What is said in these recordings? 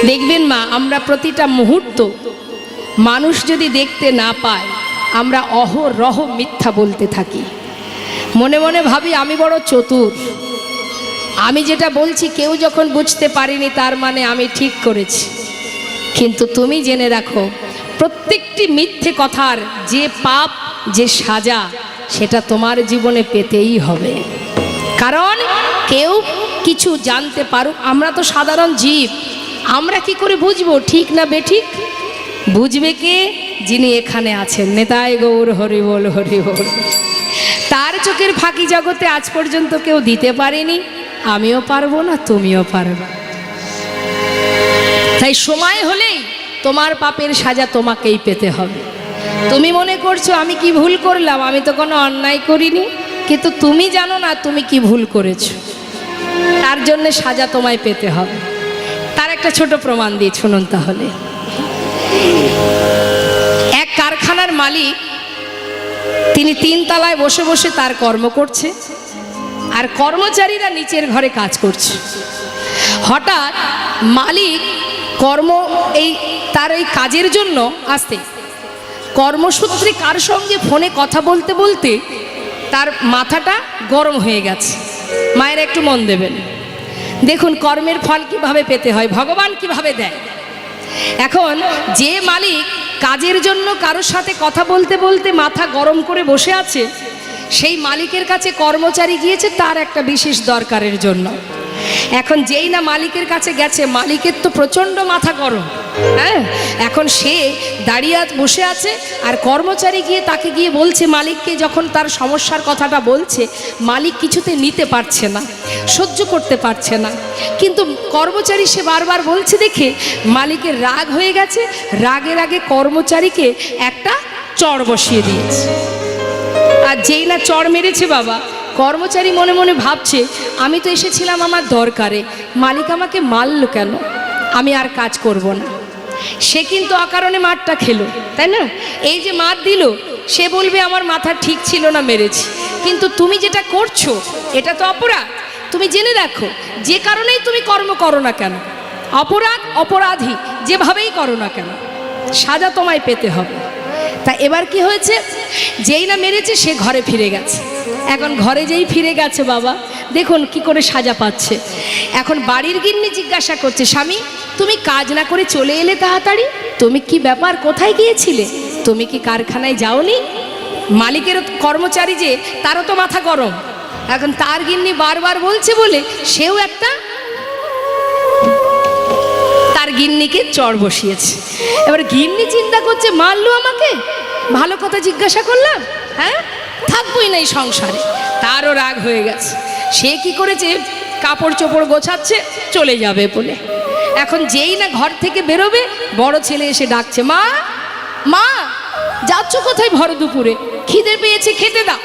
দেখবেন মা, আমরা প্রতিটা মুহূর্ত মানুষ যদি দেখতে না পায়, আমরা অহরহ মিথ্যা বলতে থাকি। মনে মনে ভাবি আমি বড় চতুর, আমি যেটা বলছি কেউ যখন বুঝতে পারিনি তার মানে আমি ঠিক করেছি। কিন্তু তুমি জেনে রাখো, প্রত্যেকটি মিথ্যে কথার যে পাপ, যে সাজা, সেটা তোমার জীবনে পেতেই হবে। কারণ কেউ কিছু জানতে পারুক, আমরা তো সাধারণ জীব, আমরা কি করে বুঝবো ঠিক না বেঠিক? বুঝবে কে? যিনি এখানে আছেন। নেতাই গৌর হরি বল, হরি বল। তার চোখের ফাঁকি জগতে আজ পর্যন্ত কেউ দিতে পারেনি, আমিও পারবো না, তুমিও পারবে। তাই সময় হলেই তোমার পাপের সাজা তোমাকেই পেতে হবে। তুমি মনে করছো আমি কি ভুল করলাম, আমি তো কোনো অন্যায় করিনি, কিন্তু তুমি জানো না তুমি কি ভুল করেছো। তার জন্য সাজা তোমায় পেতে হবে। তার একটা ছোট প্রমাণ দিয়ে শুনুন তাহলে। এক কারখানার মালিক, তিনি 3 তলায় বসে বসে তার কর্ম করছে, আর কর্মচারীরা নিচের ঘরে কাজ করছে। হঠাৎ মালিক তার এই কাজের জন্য আসতে কর্মসূত্রে কার সঙ্গে ফোনে কথা বলতে বলতে তার মাথাটা গরম হয়ে গেছে। মায়েরা একটু মন দেবেন, দেখুন কর্মের ফল কিভাবে পেতে হয়, ভগবান কিভাবে দেয়। এখন যে মালিক কাজের জন্য কারোর সাথে কথা বলতে বলতে মাথা গরম করে বসে আছে, সেই মালিকের কাছে কর্মচারী গিয়েছে তার একটা বিশেষ দরকারের জন্য। এখন যেই না মালিকের কাছে গেছে, মালিকের তো প্রচণ্ড মাথা গরম। হ্যাঁ, এখন সে দাঁড়িয়ে বসে আছে, আর কর্মচারী গিয়ে তাকে গিয়ে বলছে, মালিককে যখন তার সমস্যার কথাটা বলছে, মালিক কিছুতে নিতে পারছে না, সহ্য করতে পারছে না। কিন্তু কর্মচারী সে বারবার বলছে দেখে মালিকের রাগ হয়ে গেছে, রাগের আগে কর্মচারীকে একটা চড় বসিয়ে দিয়েছে। আর যেই না চড় মেরেছে বাবা, কর্মচারী মনে মনে ভাবছে, আমি তো এসেছিলাম আমার দরকারে, মালিক আমাকে মারলো কেন, আমি আর কাজ করব না। সে কিন্তু অকারণে মারটা খেলো, তাই না? এই যে মার দিল, সে বলবে আমার মাথা ঠিক ছিল না, মেরেছি। কিন্তু তুমি যেটা করছো এটা তো অপরাধ। তুমি জেনে রাখো, যে কারণেই তুমি কর্ম করো না কেন, অপরাধী যেভাবেই করো না কেন, সাজা তোমায় পেতে হবে। তা এবার কি হয়েছে, যেই না মেরেছে সে ঘরে ফিরে গেছে। এখন ঘরে যেই ফিরে গেছে বাবা, দেখুন কি করে সাজা পাচ্ছে। এখন বাড়ির গিন্নি জিজ্ঞাসা করছে, স্বামী তুমি কাজ না করে চলে এলে তাড়াতাড়ি, তুমি কি ব্যাপার, কোথায় গিয়েছিলে, তুমি কি কারখানায় যাওনি? মালিকের কর্মচারী যে, তারও তো মাথা গরম। এখন তার গিন্নি বারবার বলছে বলে সেও একটা তার গিন্নিকে চড় বসিয়েছে। এবার গিন্নি চিন্তা করছে, মারলো আমাকে, ভালো কথা জিজ্ঞাসা করলাম, হ্যাঁ থাকবোই না এই সংসারে। তারও রাগ হয়ে গেছে। সে কি করেছে, কাপড় চোপড় গোছাচ্ছে চলে যাবে বলে। এখন যেই না ঘর থেকে বেরোবে, বড় ছেলে এসে ডাকছে, মা মা যাচ্ছ কোথায় ভর দুপুরে, খিদে পেয়েছে খেতে দাও।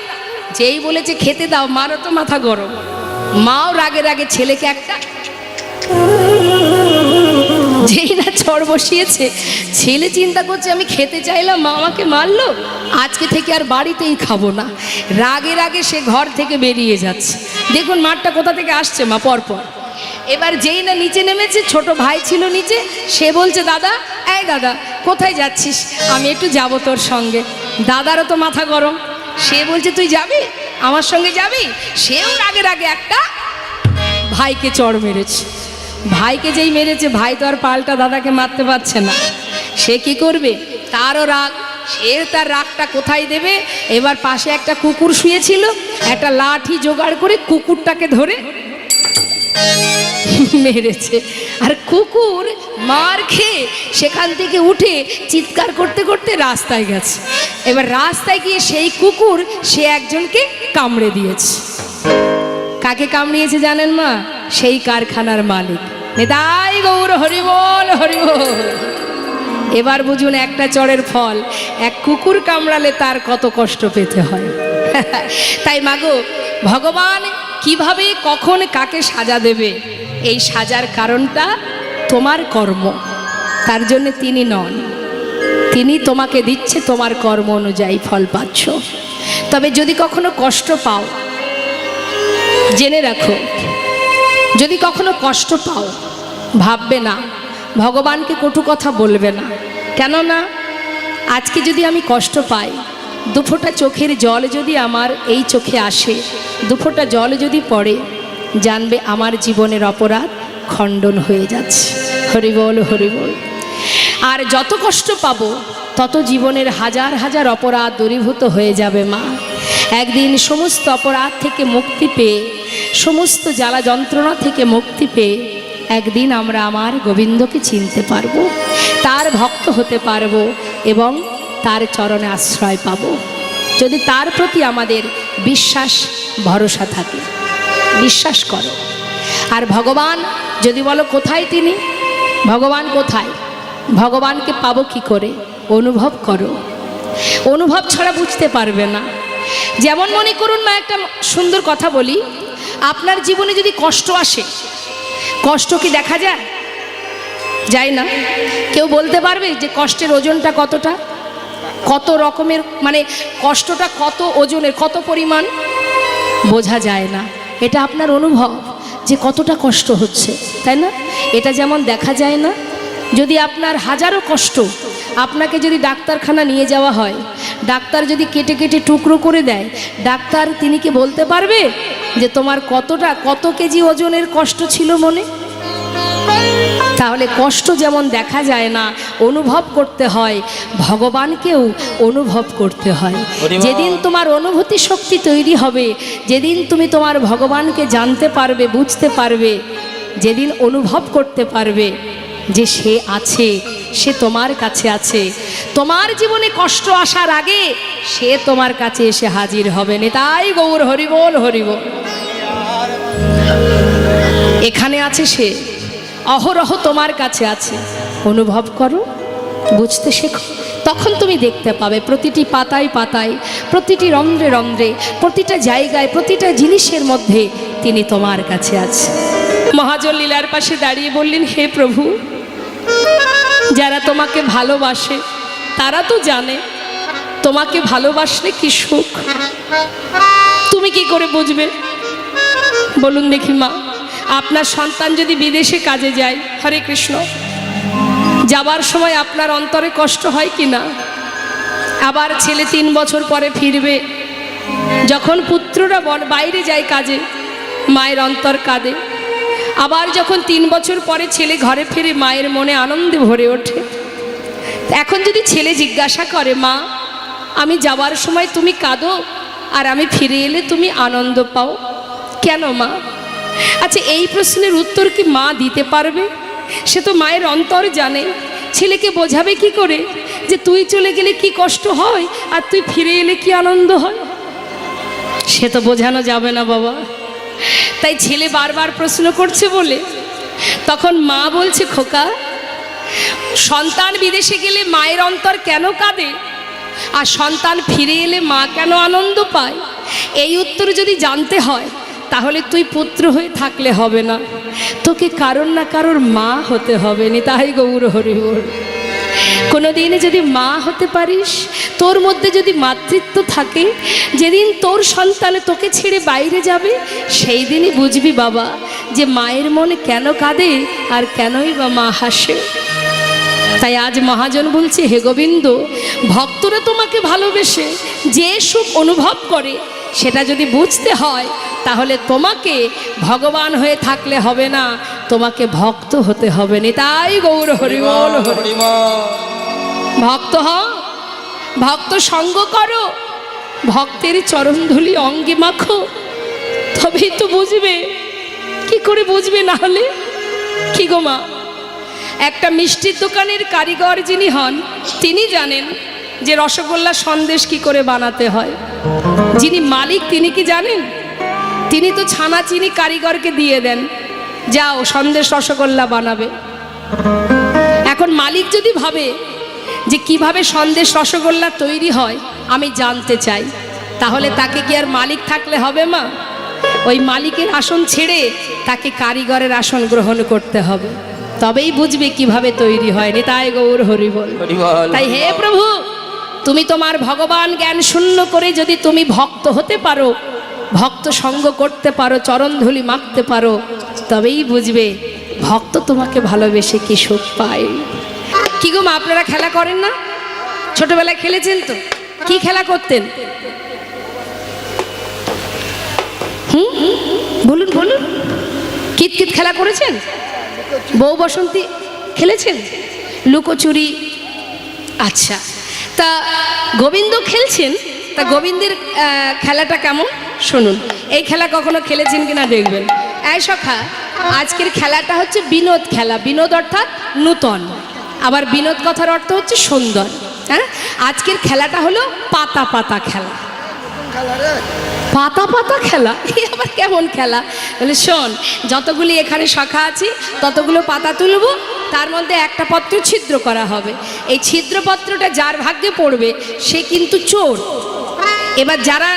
যেই বলেছে খেতে দাও, মারও তো মাথা গরম। মাও রাগে রাগে ছেলেকে একটা, যেই না চড় বসিয়েছে, ছেলে চিন্তা করছে আমি খেতে চাইলাম, মা আমাকে মারলো, আজকে থেকে আর বাড়িতেই খাবো না। রাগে রাগে সে ঘর থেকে বেরিয়ে যাচ্ছে। দেখুন মারটা কোথা থেকে আসছে মা, পরপর। এবার যেই না নিচে নেমেছে, ছোট ভাই ছিল নিচে, সে বলছে, দাদা এই দাদা কোথায় যাচ্ছিস, আমি একটু যাব তোর সঙ্গে। দাদারও তো মাথা গরম, সে বলছে তুই যাবি, আমার সঙ্গে যাবি। সেও রাগে রাগে একটা ভাইকে চড় মেরেছে। ভাইকে যেই মেরেছে, ভাই তো আর পাল্টা দাদাকে মারতে পারছে না। সে কি করবে, তারও রাগ, সে তার রাগটা কোথায় দেবে। এবার পাশে একটা কুকুর শুয়েছিল, একটা লাঠি জোগাড় করে কুকুরটাকে ধরে মেরেছে। আর কুকুর মার খেয়ে সেখান থেকে উঠে চিৎকার করতে করতে রাস্তায় গেছে। এবার রাস্তায় গিয়ে সেই কুকুর সে একজনকে কামড়ে দিয়েছে। কাকে কামড়িয়েছে জানেন মা? সেই কারখানার মালিক। নেতাই গৌর হরি বল, হরি বল। এবার বুঝুন একটা চড়ের ফল, এক কুকুর কামড়ালে তার কত কষ্ট পেতে হয়। তাই মাগো, ভগবান কিভাবে কখন কাকে সাজা দেবে, এই সাজার কারণটা তোমার কর্ম। তার জন্য তিনি নন, তিনি তোমাকে দিচ্ছে, তোমার কর্ম অনুযায়ী ফল পাচ্ছ। তবে যদি কখনো কষ্ট পাও, জেনে রাখো, যদি কখনো কষ্ট পাও, ভাববে না ভগবানকে কটু কথা বলবে না। কেননা আজকে যদি আমি কষ্ট পাই, দুফোঁটা চোখের জল যদি আমার এই চোখে আসে, দুফোঁটা জল যদি পড়ে, জানবে আমার জীবনের অপরাধ খণ্ডন হয়ে যাচ্ছে। হরি বল, হরি বল। আর যত কষ্ট পাবো তত জীবনের হাজার হাজার অপরাধ দূরীভূত হয়ে যাবে মা। একদিন সমস্ত অপরাধ থেকে মুক্তি পেয়ে, সমস্ত জ্বালা যন্ত্রণা থেকে মুক্তি পেয়ে একদিন আমরা আমার গোবিন্দকে চিনতে পারবো, তার ভক্ত হতে পারবো এবং তার চরণে আশ্রয় পাব, যদি তার প্রতি আমাদের বিশ্বাস ভরসা থাকে। বিশ্বাস করো। আর ভগবান যদি বলো কোথায় তিনি, ভগবান কোথায়, ভগবানকে পাবো কি করে? অনুভব করো। অনুভব ছাড়া বুঝতে পারবে না। যেমন মনে করুন না, একটা সুন্দর কথা বলি, আপনার জীবনে যদি কষ্ট আসে, কষ্ট কি দেখা যায়? যায় না। কেউ বলতে পারবে যে কষ্টের ওজনটা কতটা, কত রকমের, মানে কষ্টটা কত ওজনের, কত পরিমাণ? বোঝা যায় না। এটা আপনার অনুভব যে কতটা কষ্ট হচ্ছে, তাই না? এটা যেমন দেখা যায় না। যদি আপনার হাজারো কষ্ট, আপনাকে যদি ডাক্তারখানা নিয়ে যাওয়া হয়, ডাক্তার যদি কেটে কেটে টুকরো করে দেয়, ডাক্তার তিনি কি বলতে পারবে যে তোমার কতটা, কত কেজি ওজনের কষ্ট ছিল মনে? তাহলে কষ্ট যেমন দেখা যায় না, অনুভব করতে হয়, ভগবানকেও অনুভব করতে হয়। যেদিন তোমার অনুভূতি শক্তি তৈরি হবে, যেদিন তুমি তোমার ভগবানকে জানতে পারবে, বুঝতে পারবে, যেদিন অনুভব করতে পারবে যে সে আছে, সে তোমার কাছে আছে, তোমার জীবনে কষ্ট আসার আগে সে তোমার কাছে এসে হাজির হবে। তাই গৌর হরিবোল, হরিবোল। এখানে আছে সে, অহরহ তোমার কাছে আছে। অনুভব করো, বুঝতে শেখো, তখন তুমি দেখতে পাবে প্রতিটি পাতায় পাতায়, প্রতিটি রন্ধ্রে রন্ধ্রে, প্রতিটা জায়গায়, প্রতিটা জিনিসের মধ্যে তিনি তোমার কাছে আছে। মহাজন লীলার পাশে দাঁড়িয়ে বললেন, হে প্রভু, যারা তোমাকে ভালোবাসে তারা তো জানে তোমাকে ভালোবাসলে কি সুখ, তুমি কি করে বুঝবে? বলুন দেখি মা, আপনার সন্তান যদি বিদেশে কাজে যায়, হরে কৃষ্ণ, যাবার সময় আপনার অন্তরে কষ্ট হয় কি না? আবার ছেলে 3 বছর পরে ফিরবে, যখন পুত্ররা বাইরে যায় কাজে, মায়ের অন্তর কাঁদে। আবার যখন 3 বছর পরে ছেলে ঘরে ফিরে, মায়ের মনে আনন্দে ভরে ওঠে। এখন যদি ছেলে জিজ্ঞাসা করে, মা আমি যাবার সময় তুমি কাঁদো আর আমি ফিরে এলে তুমি আনন্দ পাও, কেন মা? আচ্ছা, এই প্রশ্নের উত্তর কি মা দিতে পারবে? সে তো মায়ের অন্তর জানে। ছেলেকে বোঝাবে কি করে যে তুই চলে গেলে কি কষ্ট হয় আর তুই ফিরে এলে কি আনন্দ হয়? সে তো বোঝানো যাবে না বাবা। তাই ছেলে বারবার প্রশ্ন করছে বলে তখন মা বলছে, খোকা, সন্তান বিদেশে গেলে মায়ের অন্তর কেন কাঁদে আর সন্তান ফিরে এলে মা কেন আনন্দ পায়, এই উত্তর যদি জানতে হয় তাহলে তুই পুত্র হয়ে থাকলে হবে না, তোকে কারোর না কারোর মা হতে হবে। তাই গৌর হরিবোল। কোনোদিন যদি মা হতে পারিস, তোর মধ্যে যদি মাতৃত্ব থাকে, যেদিন তোর সন্তানে তোকে ছেড়ে বাইরে যাবে, সেই দিনই বুঝবি বাবা যে মায়ের মনে কেন কাঁদে আর কেনই বা মা হাসে। তাই আজ মহাজন বলছে, হে গোবিন্দ, ভক্তরা তোমাকে ভালোবেসে যে সুখ অনুভব করে সেটা যদি বুঝতে হয় তাহলে তোমাকে ভগবান হয়ে থাকলে হবে না, তোমাকে ভক্ত হতে হবে। তাই গৌর হরিবোল, হরিবোল। ভক্ত হও, ভক্ত সঙ্গ করো, ভক্তের চরণধুলি অঙ্গে মাখো, তবেই তো বুঝবে। কি করে বুঝবে না হলে? কি গো মা, একটা মিষ্টির দোকানের কারিগর যিনি হন তিনি জানেন যে রসগোল্লা সন্দেশ কি করে বানাতে হয়। যিনি মালিক তিনি কি জানেন? তিনি তো ছানা চিনি কারিগরকে দিয়ে দেন, যাও সন্দেশ রসগোল্লা বানাবে। এখন মালিক যদি ভাবে যে কিভাবে সন্দেশ রসগোল্লা তৈরি হয় আমি জানতে চাই, তাহলে তাকে কি আর মালিক থাকলে হবে মা? ওই মালিকের আসন ছেড়ে তাকে কারিগরের আসন গ্রহণ করতে হবে, তবেই বুঝবে কিভাবে তৈরি হয়। তাই গৌর হরিবোল। তাই হে প্রভু, তুমি তোমার ভগবান জ্ঞান শূন্য করে যদি তুমি ভক্ত হতে পারো, ভক্ত সঙ্গ করতে পারো, চরণধুলি মাখতে পারো, তবেই বুঝবে ভক্ত তোমাকে ভালোবেসে কি সুখ পায়। কি গো মা, আপনারা খেলা করেন না? ছোটবেলায় খেলেছেন তো? কি খেলা করতেন? বলুন বলুন। কিতকিত খেলা করেছেন? বউ বসন্তী খেলেছেন? লুকোচুরি? আচ্ছা, তা গোবিন্দ খেলছেন, তা গোবিন্দের খেলাটা কেমন শুনুন। এই খেলা কখনো খেলেছেন কিনা দেখবেন। এই সখা, আজকের খেলাটা হচ্ছে বিনোদ খেলা। বিনোদ অর্থাৎ নূতন, আবার বিনোদ কথার অর্থ হচ্ছে সুন্দর। হ্যাঁ, আজকের খেলাটা হলো পাতা পাতা খেলা। পাতা পাতা খেলা? এই আবার কেমন খেলা? বলে শোন, যতগুলি এখানে শাখা আছে ততগুলো পাতা তুলব, তার মধ্যে একটা পত্র ছিদ্র করা হবে। এই ছিদ্রপত্রটা যার ভাগ্যে পড়বে সে কিন্তু চোর। এবার যারা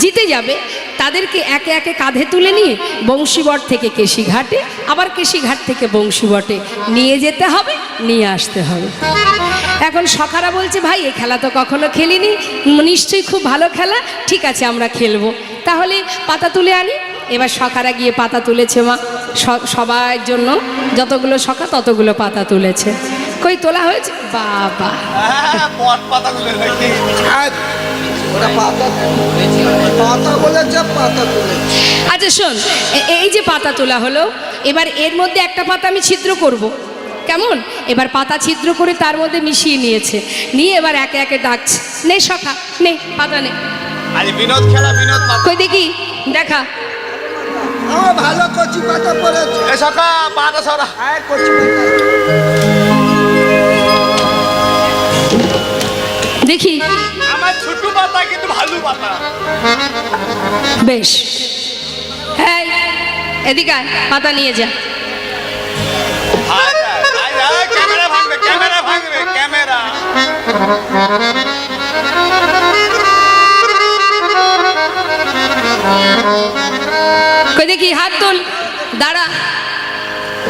জিতে যাবে তাদেরকে একে একে কাঁধে তুলে নিয়ে বংশীবট থেকে কেশিঘাটে, আবার কেশিঘাট থেকে বংশীবটে নিয়ে যেতে হবে, নিয়ে আসতে হবে। এখন সখারা বলছে, ভাই এই খেলা তো কখনো খেলিনি, নিশ্চয়ই খুব ভালো খেলা, ঠিক আছে আমরা খেলবো, তাহলে পাতা তুলে আনি। এবার সখারা গিয়ে পাতা তুলেছে মা, সবার জন্য যতগুলো সখা ততগুলো পাতা তুলেছে। কই তোলা হয়েছে? বাবা, আচ্ছা শোন, এই যে পাতা তোলা হলো, এবার এর মধ্যে একটা পাতা আমি ছিদ্র করব, কেমন? এবার পাতা ছিদ্র করে তার মধ্যে মিশিয়ে নিয়েছে, নিয়ে এবার একে একে ডাকছে, নে সখা নে পাতা নে। বিনোদ খেলা, বিনোদ কই দেখি, দেখা। ভালো কচি পাতা পড়েছে। এ সখা পাতা সরা। হ্যাঁ, কচি পাতা দেখি। আমার ছোট পাতা কিন্তু ভালো পাতা। বেশ, হ্যাঁ এদিকে আয়, পাতা নিয়ে যা। ক্যামেরা ভাঙবে, ক্যামেরা ভাঙবে, ক্যামেরা। কই দেখি, হাত তোল, দাঁড়া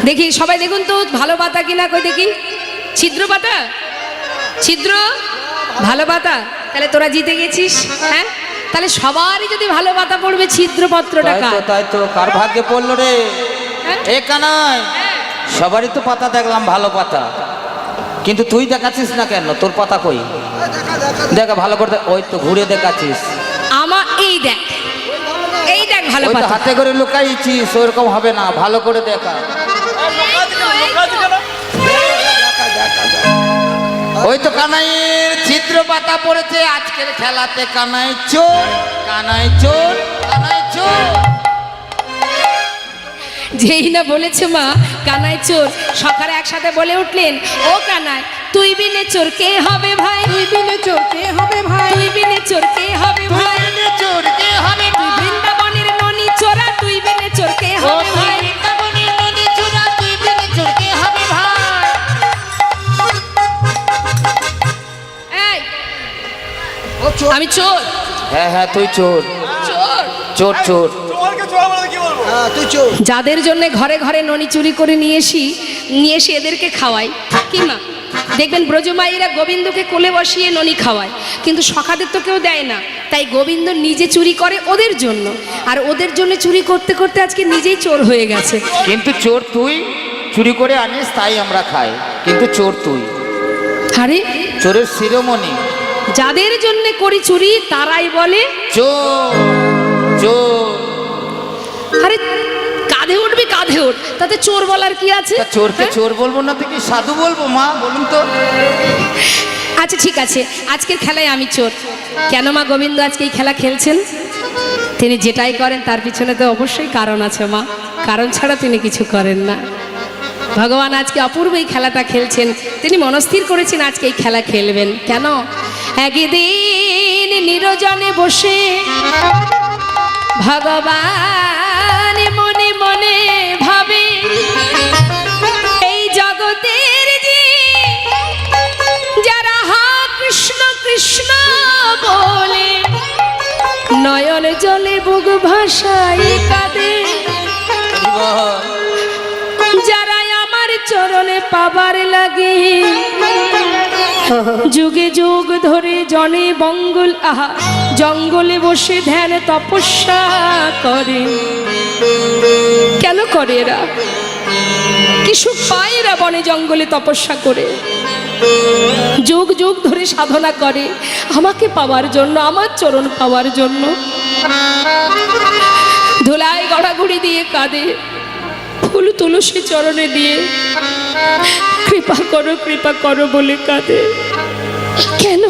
দেখি, সবাই দেখুন তো ভালো পাতা কিনা। কই দেখি, ছিদ্র পাতা, ছিদ্র ভালো পাতা, তাহলে তোরা জিতে গেছিস। হ্যাঁ, তাহলে সবারই যদি ভালো পাতা পড়বে, ছিদ্রপত্রটা কার? তাই তো, কার ভাগ্যে পড়লো রে? এ কানাই, সবারই তো পাতা দেখলাম ভালো পাতা, কিন্তু তুই দেখাচ্ছিস না কেন? তোর পাতা কই? দেখা ভালো করে, ওই তো ঘুরে দেখাচ্ছিস। আমার এই দেখ, এই দেখ ভালো পাতা। হাতে করে লুকাইছিস, ওরকম হবে না, ভালো করে দেখা। ওই তো কানাইয়ের ছিদ্র পাতা পড়েছে আজকের খেলাতে। কানাই চোর, কানাই চোর, কানাই চোর। যেই না বলেছে মা কানাই চোর, সখারা একসাথে বলে উঠলেন, ও কানাই তুই বিনে চোর কে হবে ভাই? তুই বিনে চোর কে হবে ভাই? তুই বিনে চোর কে হবে ভাই? চোর কে হবে? তুই বৃন্দাবনের ননি চোরা, তুই বিনে চোর কে হবে ভাই? বৃন্দাবনের ননি চোরা, তুই বিনে চোর কে হবে ভাই? এই আমি চোর। হ্যাঁ হ্যাঁ, তুই চোর, চোর চোর চোর। চোরকে চোর বলে কি বলবো? হ্যাঁ, তুই চোর। যাদের জন্য ঘরে ঘরে ননি চুরি করে নিয়ে এসে এদেরকে খাওয়াই, কি মা দেখবেন ব্রজমাইরা গোবিন্দকে কোলে বসিয়ে ননি খাওয়ায়, কিন্তু সখাদের তো কেউ দেয় না, তাই গোবিন্দ নিজে চুরি করে ওদের জন্য, আর ওদের জন্য চুরি করতে করতে আজকে নিজেই চোর হয়ে গেছে। কিন্তু চোর তুই, চুরি করে আনিস তাই আমরা খাই, কিন্তু চোর তুই। আরে চোরের শিরোমণি। যাদের জন্য করি চুরি তারাই বলে চোর, চোর। আরে কাঁধে উঠবি, কাঁধে উঠ, তাতে চোর বলার কি আছে? তা চোরকে চোর বলবো না তো কি সাধু বলবো মা, বলুন তো? আচ্ছা ঠিক আছে, আজকের খেলায় আমি চোর। কেন মা গোবিন্দ আজকে এই খেলা খেলছেন? তিনি যেটাই করেন তার পিছনে তো অবশ্যই কারণ আছে মা, কারণ ছাড়া তিনি কিছু করেন না। ভগবান আজকে অপূর্ব এই খেলাটা খেলছেন, তিনি মনস্থির করেছেন আজকে এই খেলা খেলবেন। কেন? একদিন নিরজনে বসে ভগবান মনে মনে ভাবে, এই জগতের যে যারা হা কৃষ্ণ কৃষ্ণ বলে নয়ন জলে বুক ভাষায় কাঁদে, যারা আমার চরণে পাবার লাগে যুগে যুগ ধরে জনে বঙ্গল জঙ্গলে বসে ধ্যান তপস্যা করে। কেন করে এরা? কি সুখ পায় এরা বনে জঙ্গলে তপস্যা করে, যুগ যুগ ধরে সাধনা করে আমাকে পাওয়ার জন্য, আমার চরণ পাওয়ার জন্য। ধুলায় গড়াগড়ি দিয়ে কাঁদে, ফুল তুলসী চরণে দিয়ে কৃপা করো বলে কাঁদে। কেন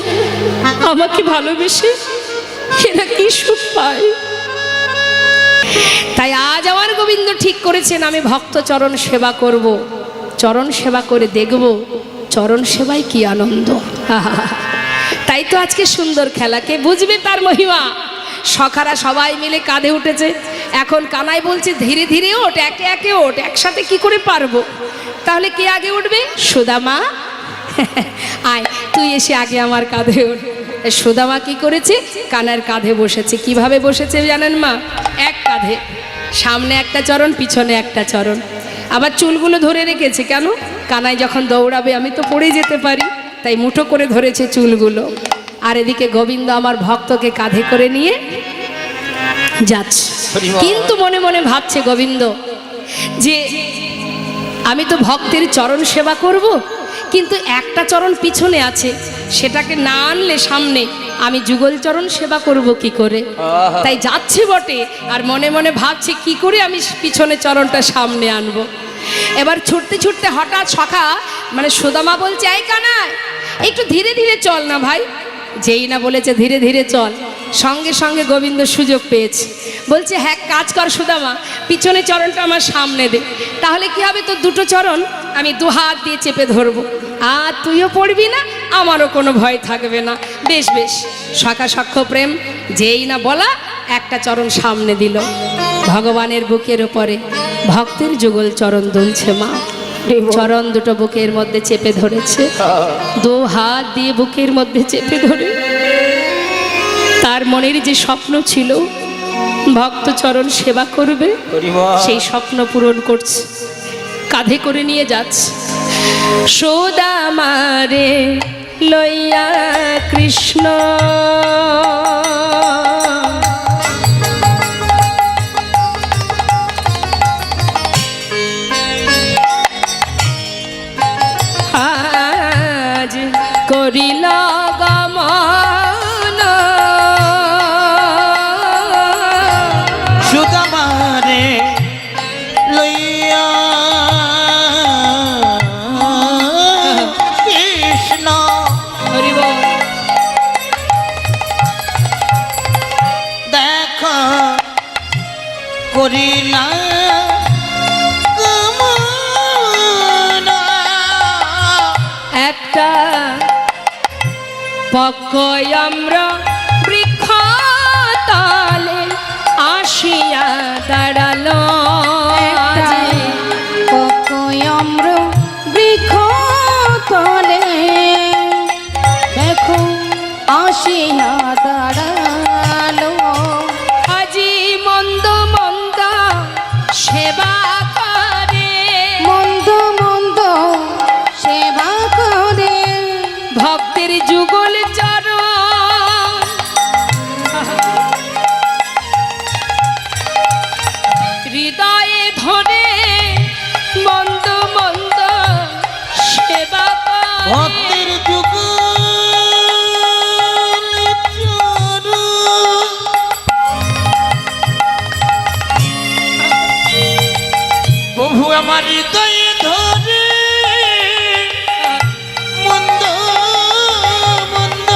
আমাকে ভালোবেসে এরা কি সুখ পায়? তাই আজ আমার গোবিন্দ ঠিক করেছেন আমি ভক্ত চরণ সেবা করব, চরণ সেবা করে দেখব চরণ সেবায় কি আনন্দ। তাই তো আজকে সুন্দর খেলা, কে বুঝবে তার মহিমা। সখারা সবাই মিলে কাঁধে উঠেছে। এখন কানাই বলছে ধীরে ধীরে ওঠ, একে একে ওঠ, একসাথে কি করে পারবো? তাহলে কে আগে উঠবে? সুদামা, আয় তুই এসে আগে আমার কাঁধে ওঠ। সুদামা কি করেছে? কানার কাঁধে বসেছে। কিভাবে বসেছে জানেন মা? এক কাঁধে, সামনে একটা চরণ, পিছনে একটা চরণ। আবার চুলগুলো ধরে রেখেছে। কেন? কানাই যখন দৌড়াবে আমি তো পড়ে যেতে পারি, তাই মুঠো করে ধরেছে চুলগুলো। আর এদিকে গোবিন্দ আমার ভক্তকে কাঁধে করে নিয়ে যাচ্ছে। কিন্তু মনে মনে ভাবছে গোবিন্দ যে আমি তো ভক্তের চরণ সেবা করব, কিন্তু একটা চরণ পিছনে আছে, সেটাকে না আনলে সামনে আমি যুগল চরণ সেবা করব কি করে? তাই যাচ্ছে বটে, আর মনে মনে ভাবছে কি করে আমি পিছনে চরণটা সামনে আনবো। এবার ছুটতে ছুটতে হঠাৎ সখা মানে সুদামা বলছে, এই কানাই একটু ধীরে ধীরে চল না ভাই। যেই না বলেছে ধীরে ধীরে চল, সঙ্গে সঙ্গে গোবিন্দ সুযোগ পেয়েছে। বলছে হ্যাঁ কাজ কর সুদামা, পিছনে চরণটা আমার সামনে দে, তাহলে কি হবে? তোর দুটো চরণ আমি দু হাত দিয়ে চেপে ধরবো, আর তুইও পড়বি না, আমারও কোনো ভয় থাকবে না। বেশ বেশ। সখা সখ্য প্রেম যেই না বলা, একটা চরণ সামনে দিল। ভগবানের বুকের ওপরে ভক্তের যুগল চরণ দুলছে মা। চরণ দুটো বুকের মধ্যে চেপে ধরেছে, দু হাত দিয়ে বুকের মধ্যে চেপে ধরে তার মনের যে স্বপ্ন ছিল ভক্ত চরণ সেবা করবে, সেই স্বপ্ন পূরণ করছে। কাঁধে করে নিয়ে যাচ্ছে। সুদামারে লইয়া কৃষ্ণ আজ করিল গমন। সুদামারে লইয়া কৃষ্ণ দেখা করিলা একটা পক্কয়ম্র বৃক্ষ তলে আসিয়া দাঁড়ালো। পক্কয়ম্র বৃক্ষ তলে দেখো আসিয়া দাঁড়ালো। আজি মন্দ মন্দ সেবা করে, মন্দ মন্দ সেবা করে ভক্তের যুগল চরণ হৃদয়ে ধরে মন্দ মন্দ সেবা করে। ভক্তের যুগ প্রভু আমার হৃদয়ে ধরে মন্দ মন্দ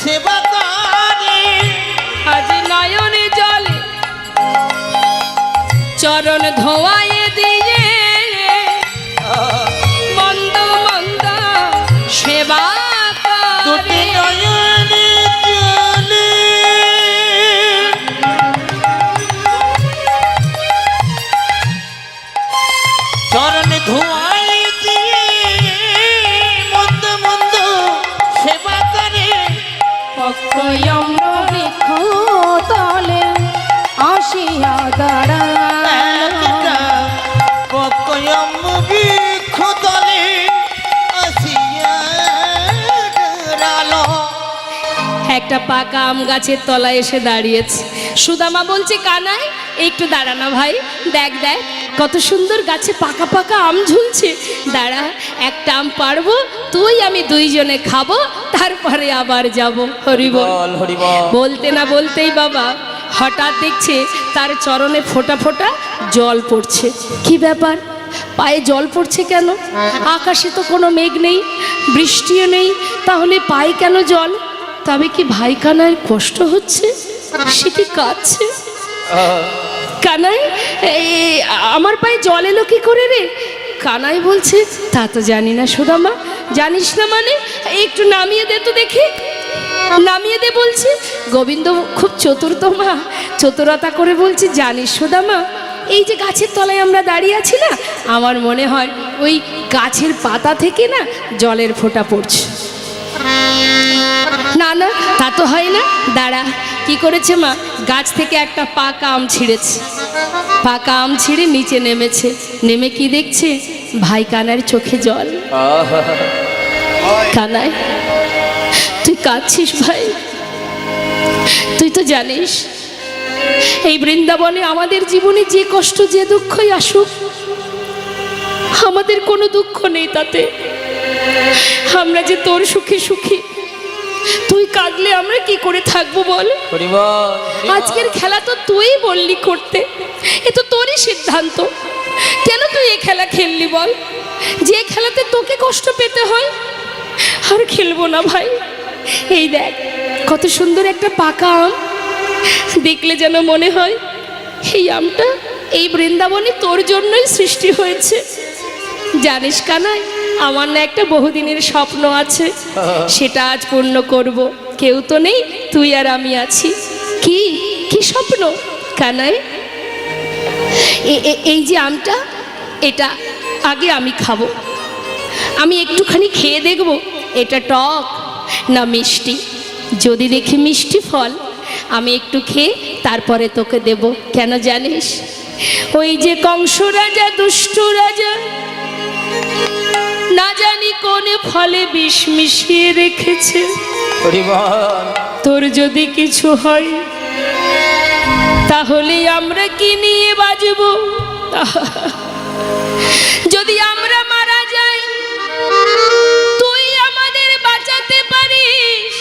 সেবা করে। আজ নয়নে জলে চরণ ধোয়ায় দিয়ে মন্দ মন্দ সেবা দুটি করে। নয়নে জলে চরণ ধোয়াই দিয়ে মন্দ মন্দ সেবা করে। পক্কয়ম্র বৃক্ষ তলে আসিয়া দাঁড়ালো। পক্কয়ম বৃক্ষ তলে আসিয়া দাঁড়ালো। একটা পাকা আম গাছের তলায় এসে দাঁড়িয়েছে। সুদামা বলছে কানাই একটু দাঁড়া না ভাই, দেখ দেখ কত সুন্দর গাছে পাকা পাকা আম ঝুলছে। দাঁড়া, একটা আম পারবো, তুই আমি দুইজনে খাবো, তারপরে আবার যাব। হরিবল। বল হরি বল। বলতে না বলতেই বাবা হঠাৎ দেখছে তার চরণে ফোঁটা ফোঁটা জল পড়ছে। কি ব্যাপার, পায়ে জল পড়ছে কেন? আকাশে তো কোনো মেঘ নেই, বৃষ্টিও নেই, তাহলে পায়ে কেন জল? তবে কি ভাই কানাইয়ের কষ্ট হচ্ছে? সে কি কাঁদছে? কানাই, আমার পায়ে জল এলো কি করে রে? কানাই বলছে, তা তো জানি না সুদামা। জানিস না মানে? একটু নামিয়ে দে তো দেখি। নামিয়ে দে বলছে। গোবিন্দ খুব চতুর তো মা, চতুরতা করে বলছে, জানিস সুদামা, এই যে গাছের তলায় আমরা দাঁড়িয়ে আছি না, আমার মনে হয় ওই গাছের পাতা থেকে না জলের ফোঁটা পড়ছে। না না, তা তো হয় না। দাঁড়া, কি করেছে মা, গাছ থেকে একটা পাকা আম ছিঁড়েছে। পাকা আম ছিঁড়ে নিচে নেমেছে, নেমে কি দেখছে, ভাই কানার চোখে জল। কানাই, তুই কাঁদছিস ভাই? তুই তো জানিস এই বৃন্দাবনে আমাদের জীবনে যে কষ্ট যে দুঃখই আসুক, আমাদের কোনো দুঃখ নেই তাতে। আমরা যে তোর সুখে সুখী, তুই কাঁদলে আমরা কি করে থাকবো বল? আজকের খেলা তো তুই বললি করতে, এ তো তোরই সিদ্ধান্ত। কেন তুই এ খেলা খেললি বল? যে খেলাতে তোকে কষ্ট পেতে হয়। আর খেলবো না ভাই। এই দেখ কত সুন্দর একটা পাকা আম, দেখলে যেন মনে হয় এই আমটা এই বৃন্দাবনে তোর জন্যই সৃষ্টি হয়েছে। জানিস কানাই, আমার না একটা বহুদিনের স্বপ্ন আছে, সেটা আজ পূর্ণ করব। কেউ তো নেই, তুই আর আমি আছি। কি কি স্বপ্ন কানাই? এই যে আমটা, এটা আগে আমি খাবো। আমি একটুখানি খেয়ে দেখব এটা টক না মিষ্টি। যদি দেখি মিষ্টি ফল, আমি একটু খেয়ে তারপরে তোকে দেব। কেন জানিস, ওই যে কংস রাজা, দুষ্ট রাজা, না জানি কোন ফলে বিষ মিশিয়ে রেখেছে। তোর যদি কিছু হয় তাহলে আমরা কি নিয়ে বাঁচব? যদি আমরা মারা যাই, তুই আমাদের বাঁচাতে পারিস,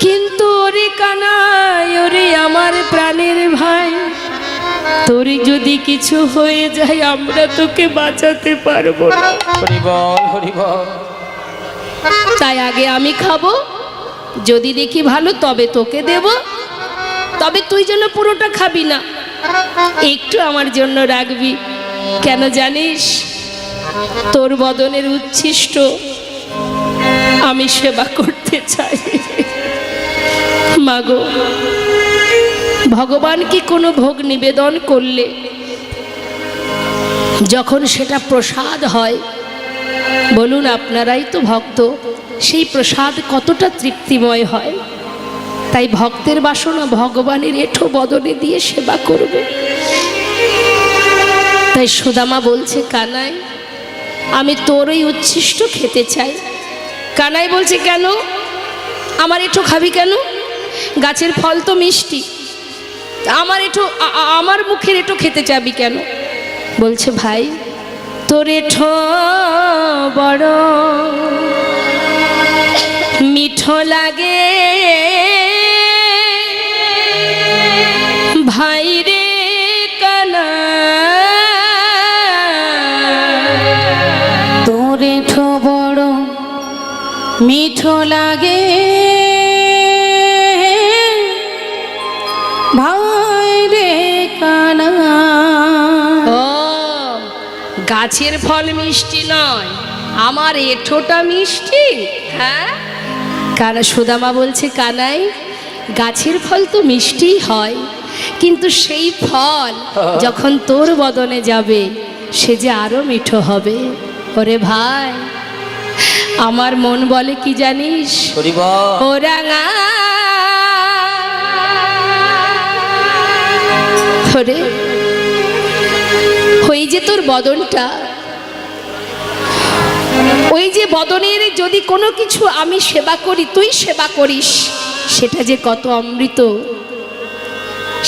কিন্তু ওরে কানাই, ওরে আমার প্রাণের ভাই, তোর যদি কিছু হয়ে যায় আমরা তোকে বাঁচাতে পারবো না। তাই আগে আমি খাবো, যদি দেখি ভালো তবে তোকে দেব। তবে তুই যেন পুরোটা খাবি না, একটু আমার জন্য রাখবি। কেন জানিস, তোর বদনের উচ্ছিষ্ট আমি সেবা করতে চাই। মাগো, ভগবানকে কোনো ভোগ নিবেদন করলে যখন সেটা প্রসাদ হয়, বলুন আপনারাই তো ভক্ত, সেই প্রসাদ কতটা তৃপ্তিময় হয়। তাই ভক্তের বাসনা ভগবানের এঁঠো বদনে দিয়ে সেবা করবে। তাই সুদামা বলছে, কানাই, আমি তোর ওই উচ্ছিষ্ট খেতে চাই। কানাই বলছে, কেন আমার এঁঠো খাবি কেন? গাছের ফল তো মিষ্টি, আমার এঁঠো, আমার মুখের এঁঠো খেতে চাবি কেন? বলছে, ভাই তোর এঁঠো বড় মিঠো লাগে ভাই রে কানা, তোর এঁঠো বড় মিঠো লাগে ভাই রে কানা। ও, গাছের ফল মিষ্টি নয়, আমার এঁঠোটা মিষ্টি। হ্যাঁ, কানা সুদামা বলছে, কানাই, গাছের ফল তো মিষ্টি হয়, কিন্তু সেই ফল যখন তোর বদনে যাবে সে যে আরো মিঠো হবে। ওরে ভাই, আমার মন বলে কি জানিস, ও রাঙা, ওরে ওই যে তোর বদনটা, ওই যে বদনের যদি কোনো কিছু আমি সেবা করি, তুই সেবা করিস, সেটা যে কত অমৃত।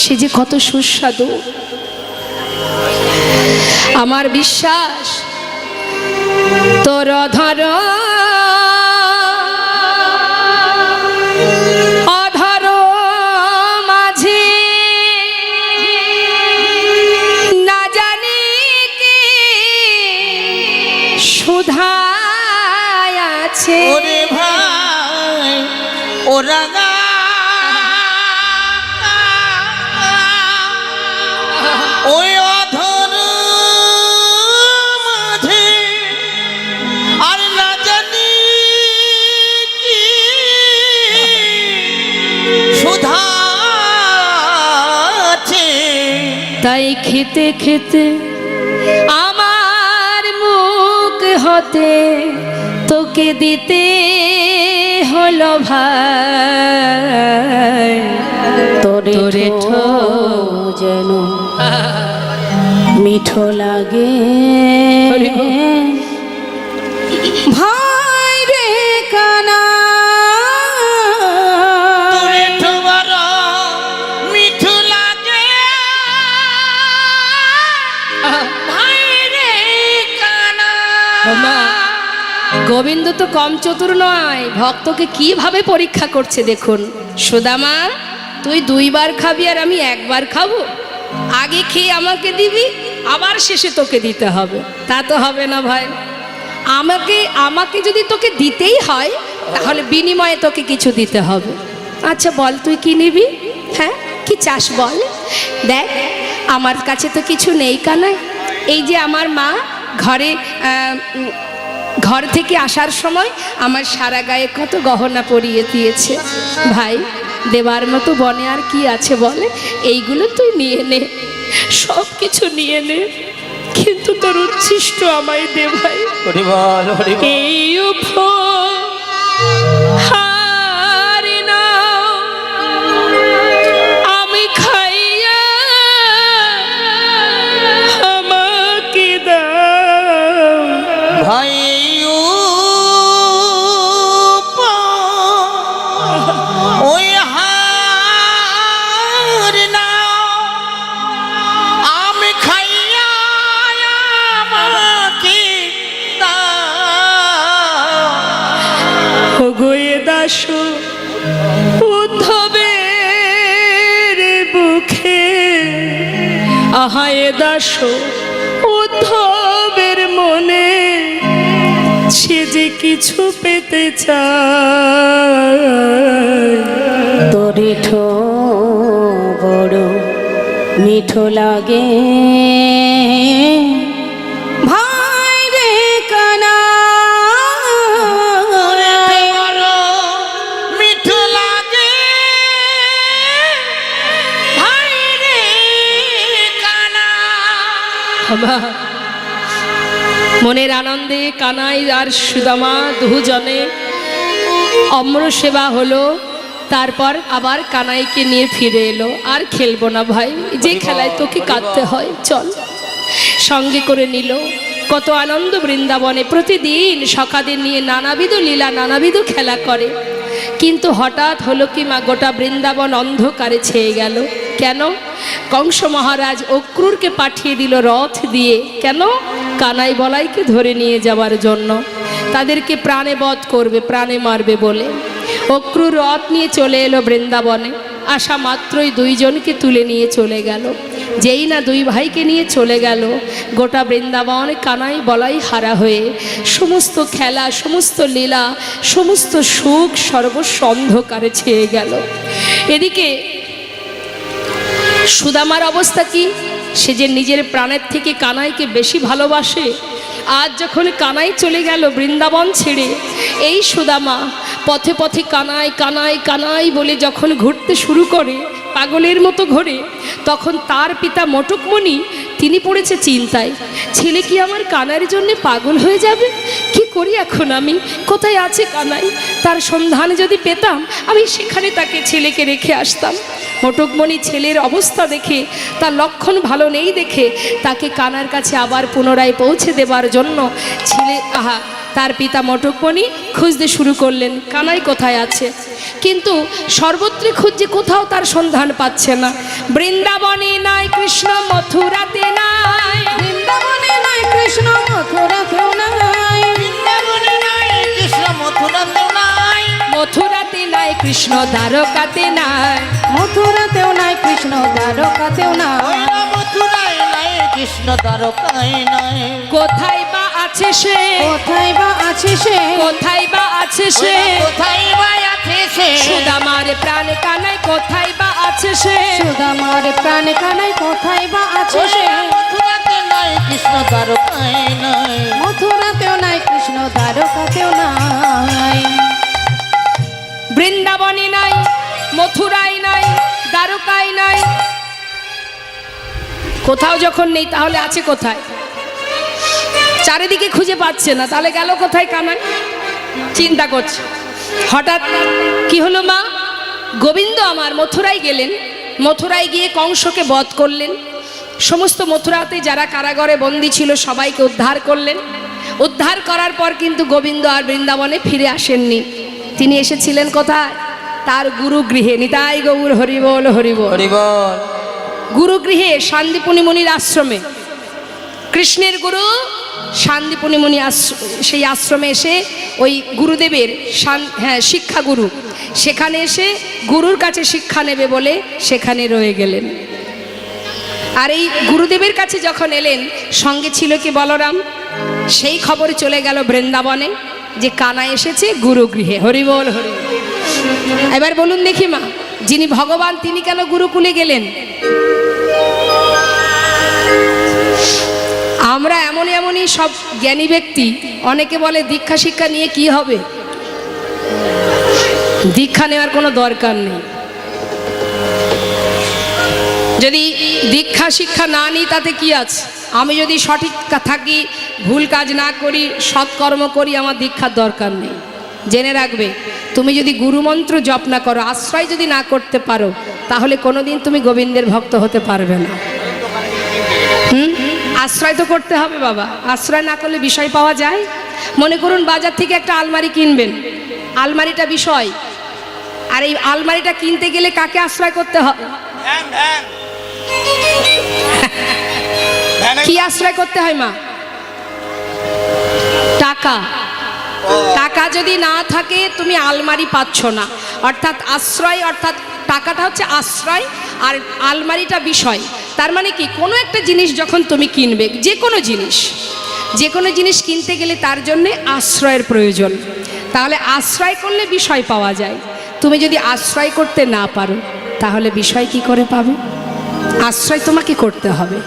সে যে কত সুস্বাদু। আমার বিশ্বাস তোর অধর অধর মাঝে না জানি কি সুধা আছে। ওরে ভাই ও রাঙা ওই অধর মাঝে আর না জানি কি সুধা আছে। তাই খেতে খেতে আমার মুখ হতে তোকে দিতে হলো ভাই। তোরে তোরে যেন মিঠো লাগে হরি গো। ভাই রে কানা তোরে তোমার মিঠু লাগে ভাই রে কানা। মা, গোবিন্দ তো কম চতুর নয়, ভক্তকে কিভাবে পরীক্ষা করছে দেখুন। সুদামা, তুই 2 বার খাবি আর আমি 1 বার খাবো? আগে খেয়ে আমাকে দিবি, আবার শেষে তোকে দিতে হবে? তা তো হবে না ভাই। আমাকে যদি তোকে দিতেই হয় তাহলে বিনিময়ে তোকে কিছু দিতে হবে। আচ্ছা বল তুই কি নিবি? হ্যাঁ, কি চাস বল? দেখ আমার কাছে তো কিছু নেই কানাই। এই যে আমার মা ঘর থেকে আসার সময় আমার সারা গায়ে কত গহনা পরিয়ে দিয়েছে। ভাই, দেবার মতো বনে আর কি আছে বলে? এইগুলো তুই নিয়ে নে, সব কিছু নিয়ে নে, কিন্তু তোর উচ্ছিষ্ট আমায় দে ভাই। হরি বল হরি বল। এই উপহার নাও আমি খাইয়া আমাকে দাও। ভাই ওই হার নাও আমি খাইয়া আমাকে দাও। গোয়ে দাস উদ্ধবের বুকে, আহায় দাস উদ্ধবের মনে, সে যে কিছু পেতে চায়। তোরে বড় মিঠো লাগে ভাই রে কানা মিঠু লাগে ভাই রে কানা। মনের আনন্দে কানাই আর সুদামা দুজনে অম্র সেবা হলো। তারপর আবার কানাইকে নিয়ে ফিরে এলো। আর খেলবো না ভাই, যে খেলায় তোকে কাঁদতে হয়, চল। সঙ্গে করে নিল। কত আনন্দ বৃন্দাবনে, প্রতিদিন সখাদের নিয়ে নানাবিধ লীলা নানাবিধ খেলা করে। কিন্তু হঠাৎ হলো কি মা, গোটা বৃন্দাবন অন্ধকারে ছেয়ে গেল। কেন? কংস মহারাজ অক্রূরকে পাঠিয়ে দিল রথ দিয়ে। কেন? কানাই বলাইকে ধরে নিয়ে যাওয়ার জন্য। তাদেরকে প্রাণে বধ করবে, প্রাণে মারবে বলে অক্রূর রথ নিয়ে চলে এলো বৃন্দাবনে। আসা মাত্রই 2 জনকে তুলে নিয়ে চলে গেল। যেই না 2 ভাইকে নিয়ে চলে গেল, গোটা বৃন্দাবন কানাই বলাই হারা হয়ে সমস্ত খেলা, সমস্ত লীলা, সমস্ত সুখ সর্বস্ব অন্ধকারে ছেয়ে গেল। এদিকে সুদামার অবস্থা কি? সে যে নিজের প্রাণের থেকে কানাইকে বেশি ভালোবাসে। আজ যখন কানাই চলে গেল বৃন্দাবন ছেড়ে, এই সুদামা পথে পথে কানাই কানাই কানাই বলে যখন ঘুরতে শুরু করে, পাগলের মতো ঘোরে, তখন তার পিতা মটকমণি তিনি পড়েছে চিন্তায়। ছেলে কি আমার কানাইয়ের জন্য পাগল হয়ে যাবে? কি করি এখন আমি? কোথায় আছে কানাই? তার সন্ধান যদি পেতাম, আমি সেখানে তাকে ছেলেকে রেখে আসতাম। মটকমণি ছেলের অবস্থা দেখে, তার লক্ষণ ভালো নেই দেখে, তাকে কানার কাছে আবার পুনরায় পৌঁছে দেবার জন্য তার পিতা মটকমণি খুঁজতে শুরু করলেন কানাই কোথায় আছে, কিন্তু সর্বত্রই খুঁজছে, কোথাও তার সন্ধান পাচ্ছে না। বৃন্দাবনে নাই কৃষ্ণ, মথুরাতে নাই, বৃন্দাবনে নাই কৃষ্ণ, মথুরাতেও নাই, বৃন্দাবনে নাই কৃষ্ণ, মথুরাতেও নাই, মথুরাতে নাই কৃষ্ণ, দ্বারকাতে নাই, মথুরাতেও নাই কৃষ্ণ, দ্বারকাতেও ওই নাই। না মথুরায় নাই কৃষ্ণ, দ্বারকায় নাই। কোথায় বা আছে সে, কোথায় বা আছে সে, কোথায় বা আছে ওই সে, না কোথায় বা আছে সে, সুদামার প্রাণ কানাই কোথায় বা আছে সে, সুদামার প্রাণ কানাই কোথায় বা আছে ওই সে, না মথুরাতে নাই কৃষ্ণ, দ্বারকায় নাই। মথুরাতেও নাই কৃষ্ণ, দ্বারকাতেও নাই। বৃন্দাবনে নাই, মথুরায় নাই, দ্বারকায় নাই, কোথাও যখন নেই তাহলে আছে কোথায়? চারিদিকে খুঁজে পাচ্ছে না, তাহলে গেল কোথায় কানাই? চিন্তা করছে। হঠাৎ কি হলো মা? গোবিন্দ আমার মথুরায় গেলেন, মথুরায় গিয়ে কংসকে বধ করলেন, সমস্ত মথুরাতে যারা কারাগারে বন্দী ছিল সবাইকে উদ্ধার করলেন। উদ্ধার করার পর কিন্তু গোবিন্দ আর বৃন্দাবনে ফিরে আসেননি, তিনি এসেছিলেন কোথায়? তার গুরুগৃহে। নিতাই গৌর হরিবল হরিবল। হরি বল। গুরুগৃহে সান্দিপুনি মুনির আশ্রমে, কৃষ্ণের গুরু সান্দিপুনি মুনি সেই আশ্রমে এসে ওই গুরুদেবের শিক্ষা গুরু, সেখানে এসে গুরুর কাছে শিক্ষা নেবে বলে সেখানে রয়ে গেলেন। আর এই গুরুদেবের কাছে যখন এলেন, সঙ্গে ছিল কি বলরাম, সেই খবর চলে গেল বৃন্দাবনে যে কানা এসেছে গুরুগৃহে। হরিবল হরি। এবার বলুন দেখি মা, যিনি ভগবান তিনি কেন গুরুকুলে গেলেন? আমরা এমনই সব জ্ঞানী ব্যক্তি, অনেকে বলে দীক্ষা শিক্ষা নিয়ে কি হবে, দীক্ষা নেওয়ার কোনো দরকার নেই। যদি দীক্ষা শিক্ষা না নিই তাতে কি আছে? আমি যদি সঠিক থাকি, ভুল কাজ না করি, সৎকর্ম করি, আমার দীক্ষার দরকার নেই। জেনে রাখবে, তুমি যদি গুরুমন্ত্র জপ না করো, আশ্রয় যদি না করতে পারো, তাহলে কোনোদিন তুমি গোবিন্দের ভক্ত হতে পারবে না। আশ্রয় তো করতে হবে বাবা, আশ্রয় না করলে বিষয় পাওয়া যায়? মনে করুন বাজার থেকে একটা আলমারি কিনবেন, আলমারিটা বিষয়, আর এই আলমারিটা কিনতে গেলে কাকে আশ্রয় করতে হবে? ভ্যান ভ্যান ভ্যানে কি আশ্রয় করতে হয় মা? টাকা। টাকা যদি না থাকে তুমি আলমারি পাচ্ছ না। অর্থাৎ আশ্রয়, অর্থাৎ টাকাটা হচ্ছে আশ্রয় আর আলমারিটা বিষয়। তার মানে কি, কোনো একটা জিনিস যখন তুমি কিনবে, যে কোনো জিনিস কিনতে গেলে তার জন্যে আশ্রয়ের প্রয়োজন। তাহলে আশ্রয় করলে বিষয় পাওয়া যায়। তুমি যদি আশ্রয় করতে না পারো, তাহলে বিষয় কি করে পাবে? আশ্রয় তোমাকে করতে হবে।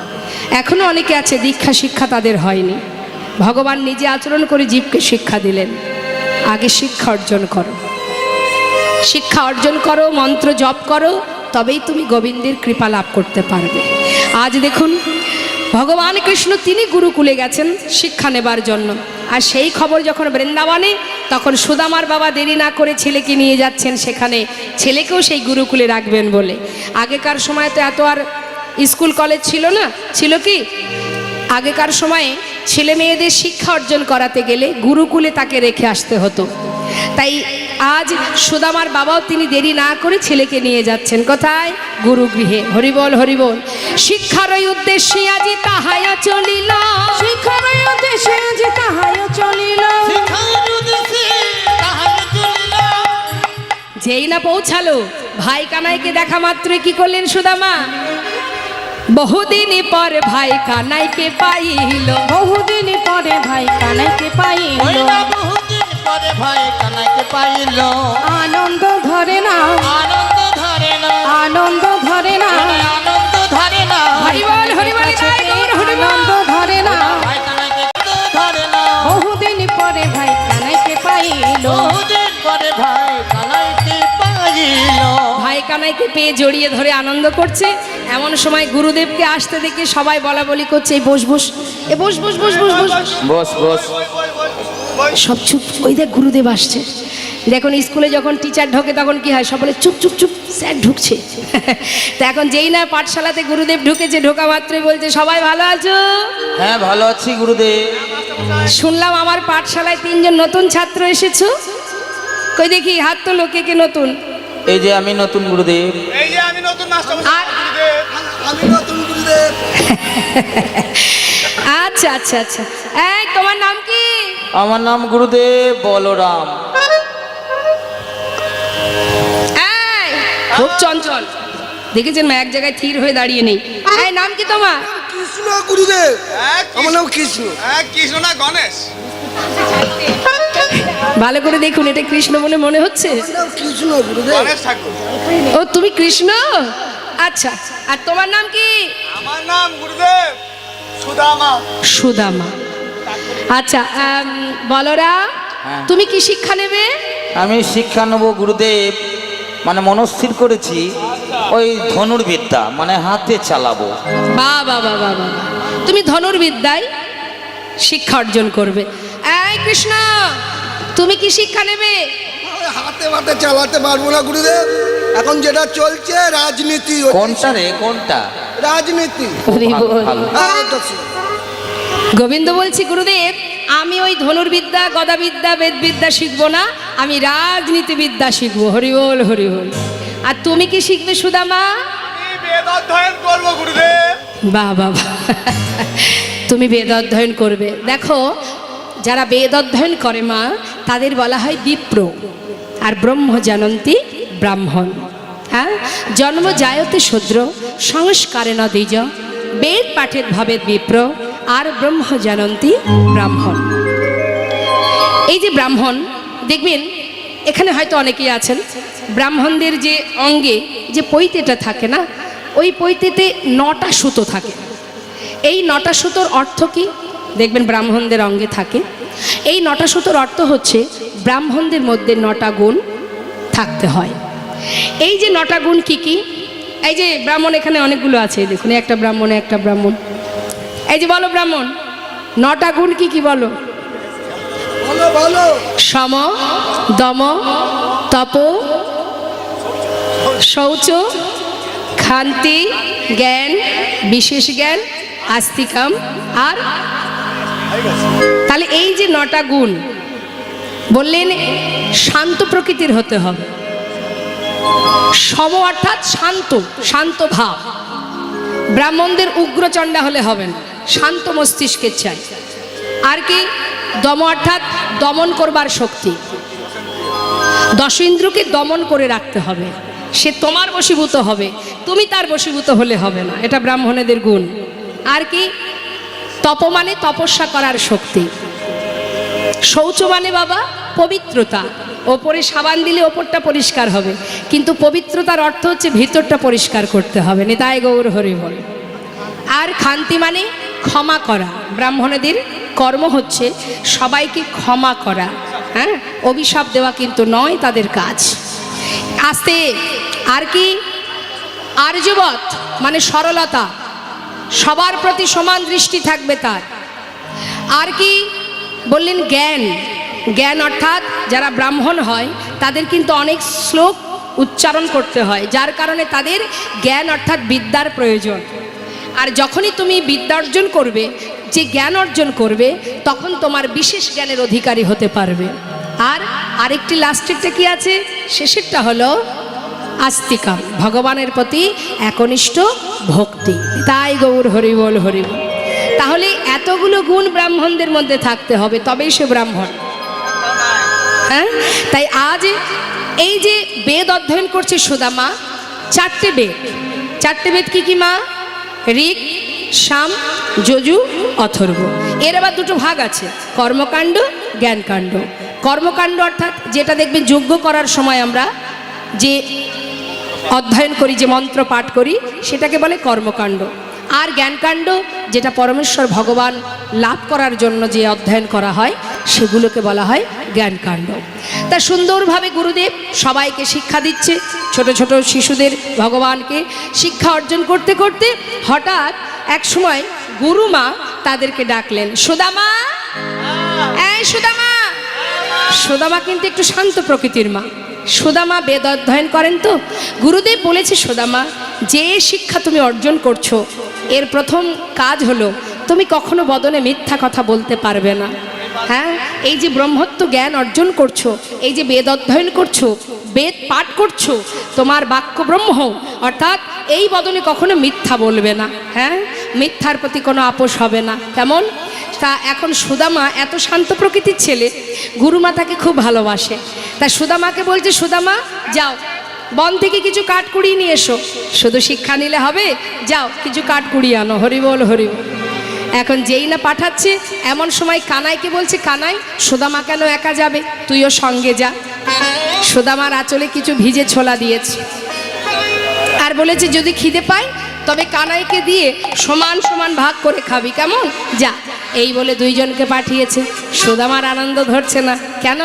এখনো অনেকে আছে দীক্ষা শিক্ষা তাদের হয়নি। ভগবান নিজে আচরণ করে জীবকে শিক্ষা দিলেন, আগে শিক্ষা অর্জন করো, শিক্ষা অর্জন করো, মন্ত্র জপ করো, তবেই তুমি গোবিন্দের কৃপা লাভ করতে পারবে। আজ দেখুন ভগবান কৃষ্ণ তিনি গুরুকুলে গেছেন শিক্ষা নেবার জন্য, আর সেই খবর যখন বৃন্দাবনে, তখন সুদামার বাবা দেরি না করে ছেলেকে নিয়ে যাচ্ছেন সেখানে, ছেলেকেও সেই গুরুকুলে রাখবেন বলে। আগেকার সময় তো এত আর স্কুল কলেজ ছিল না, ছিল কি? আগেকার সময়ে ছেলে মেয়েদের শিক্ষা অর্জন করাতে গেলে গুরুকুলে তাকে রেখে আসতে হতো। তাই আজ সুদামার বাবাও তিনি দেরি না করে ছেলেকে নিয়ে যাচ্ছেন কোথায়? গুরুগৃহে। হরিবল হরিবল। শিক্ষার উদ্দেশ্যে আজি তাহাই চলিল, শিক্ষার উদ্দেশ্যে আজি তাহাই চলিল, যেই না পৌঁছালো, ভাই কানাইকে দেখা মাত্র কি করলেন সুদামা? বহুদিন পর ভাই কানাইকে পাইল, বহুদিন পরে ভাই কানাইকে পাইল, বহুদিন পরে ভাই কানাইকে পাইল, আনন্দ ধরে না, আনন্দ ধরে না, আনন্দ ধরে না, আনন্দ ধরে না, হরিবল হরিবল গাই গৌর হরিবল। আনন্দ ধরে না, ভাই কানাইকে ধরে না, বহুদিন পরে ভাই কানাইকে পাইল, বহুদিন পরে ভাই কানাইকে পাইল। ভাই কানাইকে পেয়ে জড়িয়ে ধরে আনন্দ করছে। এমন সময় গুরুদেবকে আসতে দেখে সবাই বলা বলি করছে, এই বস বস, এ বস বস বস বস বস। বস বস। সব চুপ, ওই দেখ গুরুদেব আসছে। দেখুন স্কুলে যখন টিচার ঢোকে তখন কি হয়, সব বলে চুপ চুপ চুপ, স্যার ঢুকছে। তো এখন যেই না পাঠশালাতে গুরুদেব ঢুকেছে, ঢোকা মাত্রই বলছে সবাই ভালো আছো? হ্যাঁ ভালো আছি গুরুদেব। শুনলাম আমার পাঠশালায় 3 জন নতুন ছাত্র এসেছো, কই দেখি হাত তোলো, কে কে নতুন? এই যে আমি নতুন গুরুদেব। এই যে আমি নতুন মাস্টার আর- গুরুদেব। আমি নতুন গুরুদেব। আচ্ছা আচ্ছা আচ্ছা, এই তোমার নাম কি? আমার নাম গুরুদেব বলরাম। এই খুব চঞ্চল, দেখেছেন মা, এক জায়গায় থির হয়ে দাঁড়িয়ে নেই। এই নাম কি তোমার? কৃষ্ণ গুরুদেব। হ্যাঁ, আমার নাম কৃষ্ণ। হ্যাঁ, কৃষ্ণ না গণেশ। ভালো করে দেখুন, এটা কৃষ্ণ বলে মনে হচ্ছে। আমার নাম কৃষ্ণ গুরুদেব। গণেশ ঠাকুর। ও তুমি কৃষ্ণ, আচ্ছা। আর তোমার নাম কি? আমার নাম গুরুদেব সুদামা। সুদামা। আচ্ছা, বলরাম, হ্যাঁ। তুমি কি শিক্ষা নেবে? আমি শিক্ষা নেব গুরুদেব, মানে মনস্থির করেছি ওই ধনুর্বিদ্যা, মানে হাতে চালাবো। বাহ বাহ বাহ বাহ বাহ, তুমি ধনুর্বিদ্যায় শিক্ষা অর্জন করবে। এই কৃষ্ণ, তুমি কি শিক্ষা নেবে? ওই হাতে বাতে চালাতে পারবো না গুরুদেব, এখন যেটা চলছে রাজনীতি হচ্ছে। কোনটা রে কোনটা? রাজনীতি। হরি ভালো, বল। ভালো। হ্যাঁ, ওটা শুনো। গোবিন্দ বলছি গুরুদেব, আমি ওই ধনুর্বিদ্যা, গদাবিদ্যা, বেদবিদ্যা শিখবো না, আমি রাজনীতিবিদ্যা শিখবো। হরি বল হরি বল। আর তুমি কি শিখবে সুদামা? আমি বেদ অধ্যয়ন করবো গুরুদেব। বাহ বাহ বাহ। তুমি বেদ অধ্যয়ন করবে। দেখো, যারা বেদ অধ্যয়ন করে মা, তাদের বলা হয় বিপ্র, আর ব্রহ্ম জানন্তি ব্রাহ্মণ। হ্যাঁ, জন্ম জায়তে শূদ্র, সংস্কারে ন দ্বিজ, বেদ পাঠের ভাবেদ বিপ্র, আর ব্রহ্ম জানন্তি ব্রাহ্মণ। এই যে ব্রাহ্মণ, দেখবেন এখানে হয়তো অনেকেই আছেন, ব্রাহ্মণদের যে অঙ্গে যে পৈতেটা থাকে না, ওই পৈতেতে 9টা সুতো থাকে। এই 9টা সুতোর অর্থ কি? দেখবেন ব্রাহ্মণদের অঙ্গে থাকে। এই 9টা সুতোর অর্থ হচ্ছে ব্রাহ্মণদের মধ্যে 9টা গুণ থাকতে হয়। এই যে 9টা গুণ কি কি? এই যে ব্রাহ্মণ এখানে অনেকগুলো আছে, দেখুন একটা ব্রাহ্মণে একটা ব্রাহ্মণ। এই যে বলো ব্রাহ্মণ, 9টা গুণ কি কি বলো? ভালো ভালো। সম, দম, তপ, শৌচ, ক্ষান্তি, জ্ঞান, বিশেষ জ্ঞান, আস্তিকাম, আর তাহলে এই যে 9টা গুণ বললেন, শান্ত প্রকৃতির হতে হবে। সম অর্থাৎ শান্ত, শান্ত ভাব। ব্রাহ্মণদের উগ্রচণ্ডা হলে হবে না, শান্ত মস্তিষ্কের চাই। আর কি? দম অর্থাৎ দমন করবার শক্তি, 10 ইন্দ্রকে দমন করে রাখতে হবে। সে তোমার বশীভূত হবে, তুমি তার বশীভূত হলে হবে না, এটা ব্রাহ্মণেদের গুণ। আর কি? তপ মানে তপস্যা করার শক্তি। শৌচ মানে বাবা পবিত্রতা, ওপরে সাবান দিলে ওপরটা পরিষ্কার হবে, কিন্তু পবিত্রতার অর্থ হচ্ছে ভিতরটা পরিষ্কার করতে হবে। নিতাই গৌর হরি বল। আর ক্ষান্তি মানে ক্ষমা করা। ব্রাহ্মণদের কর্ম হচ্ছে সবাইকে ক্ষমা করা। হ্যাঁ, অভিশাপ দেওয়া কিন্তু নয় তাদের কাজ। আস্তে। আর কি? আর্যবৎ মানে সরলতা, সবার প্রতি সমান দৃষ্টি থাকবে তার। আর কি বললেন? জ্ঞান। জ্ঞান অর্থাৎ যারা ব্রাহ্মণ হয় তাদের কিন্তু অনেক শ্লোক উচ্চারণ করতে হয়, যার কারণে তাদের জ্ঞান অর্থাৎ বিদ্যার প্রয়োজন। আর যখনই তুমি বিদ্যা অর্জন করবে, যে জ্ঞান অর্জন করবে, তখন তোমার বিশেষ জ্ঞানের অধিকারী হতে পারবে। আর আরেকটি লাস্টেরটা কি আছে? শেষেরটা হলো আস্তিকাম, ভগবানের প্রতি একনিষ্ঠ ভক্তি। তাই গৌর হরি বল হরি বল। তাহলে এতগুলো গুণ ব্রাহ্মণদের মধ্যে থাকতে হবে, তবেই সে ব্রাহ্মণ। হ্যাঁ, তাই আজ এই যে বেদ অধ্যয়ন করছে সুদামা, 4টে বেদ। 4টে বেদ কি কি মা? ঋক, সাম, যজু, অথর্ব। এর আবার 2টো ভাগ আছে, কর্মকাণ্ড, জ্ঞানকাণ্ড। কর্মকাণ্ড অর্থাৎ যেটা দেখবেন যজ্ঞ করার সময় আমরা যে অধ্যয়ন করি, যে মন্ত্র পাঠ করি, সেটাকে বলে কর্মকাণ্ড। আর জ্ঞানকাণ্ড যেটা পরমেশ্বর ভগবান লাভ করার জন্য যে অধ্যয়ন করা হয়, সেগুলোকে বলা হয় জ্ঞানকাণ্ড। তা সুন্দরভাবে গুরুদেব সবাইকে শিক্ষা দিচ্ছে, ছোট ছোট শিশুদের ভগবানকে শিক্ষা অর্জন করতে করতে হঠাৎ এক সময় গুরুমা তাদেরকে ডাকলেন, সুদামা, এই সুদামা, সুদামা কিন্তু একটু শান্ত প্রকৃতির মা। সুদামা বেদ অধ্যয়ন করেন তো, গুরুদেব বলেছে সুদামা যে শিক্ষা তুমি অর্জন করছো এর প্রথম কাজ হলো তুমি কখনো বদনে মিথ্যা কথা বলতে পারবে না। হ্যাঁ, এই যে ব্রহ্মত্ব জ্ঞান অর্জন করছো, এই যে বেদ অধ্যয়ন করছো, বেদ পাঠ করছো, তোমার বাক্য ব্রহ্ম, অর্থাৎ এই বদনে কখনো মিথ্যা বলবে না। হ্যাঁ, মিথ্যার প্রতি কোনো আপোষ হবে না। কেমন? তা এখন সুদামা এত শান্ত প্রকৃতির ছেলে, গুরুমা তাকে খুব ভালোবাসে। তা সুদামাকে বলছে, সুদামা যাও বন থেকে কিছু কাঠ কুড়িয়ে নিয়ে এসো। শুধু শিক্ষা নিলে হবে? যাও কিছু কাঠ কুড়িয়ে আনো। হরি বল হরি বল। এখন যেই না পাঠাচ্ছে এমন সময় কানাইকে বলছে, কানাই সুদামা কেন একা যাবে, তুইও সঙ্গে যা। সুদামার আঁচলে কিছু ভিজে ছোলা দিয়েছে আর বলেছে যদি খিদে পাই তবে কানাইকে দিয়ে সমান সমান ভাগ করে খাবি, কেমন? যা। এই বলে দুইজনকে পাঠিয়েছে। সুদামার আনন্দ ধরছে না, কেন?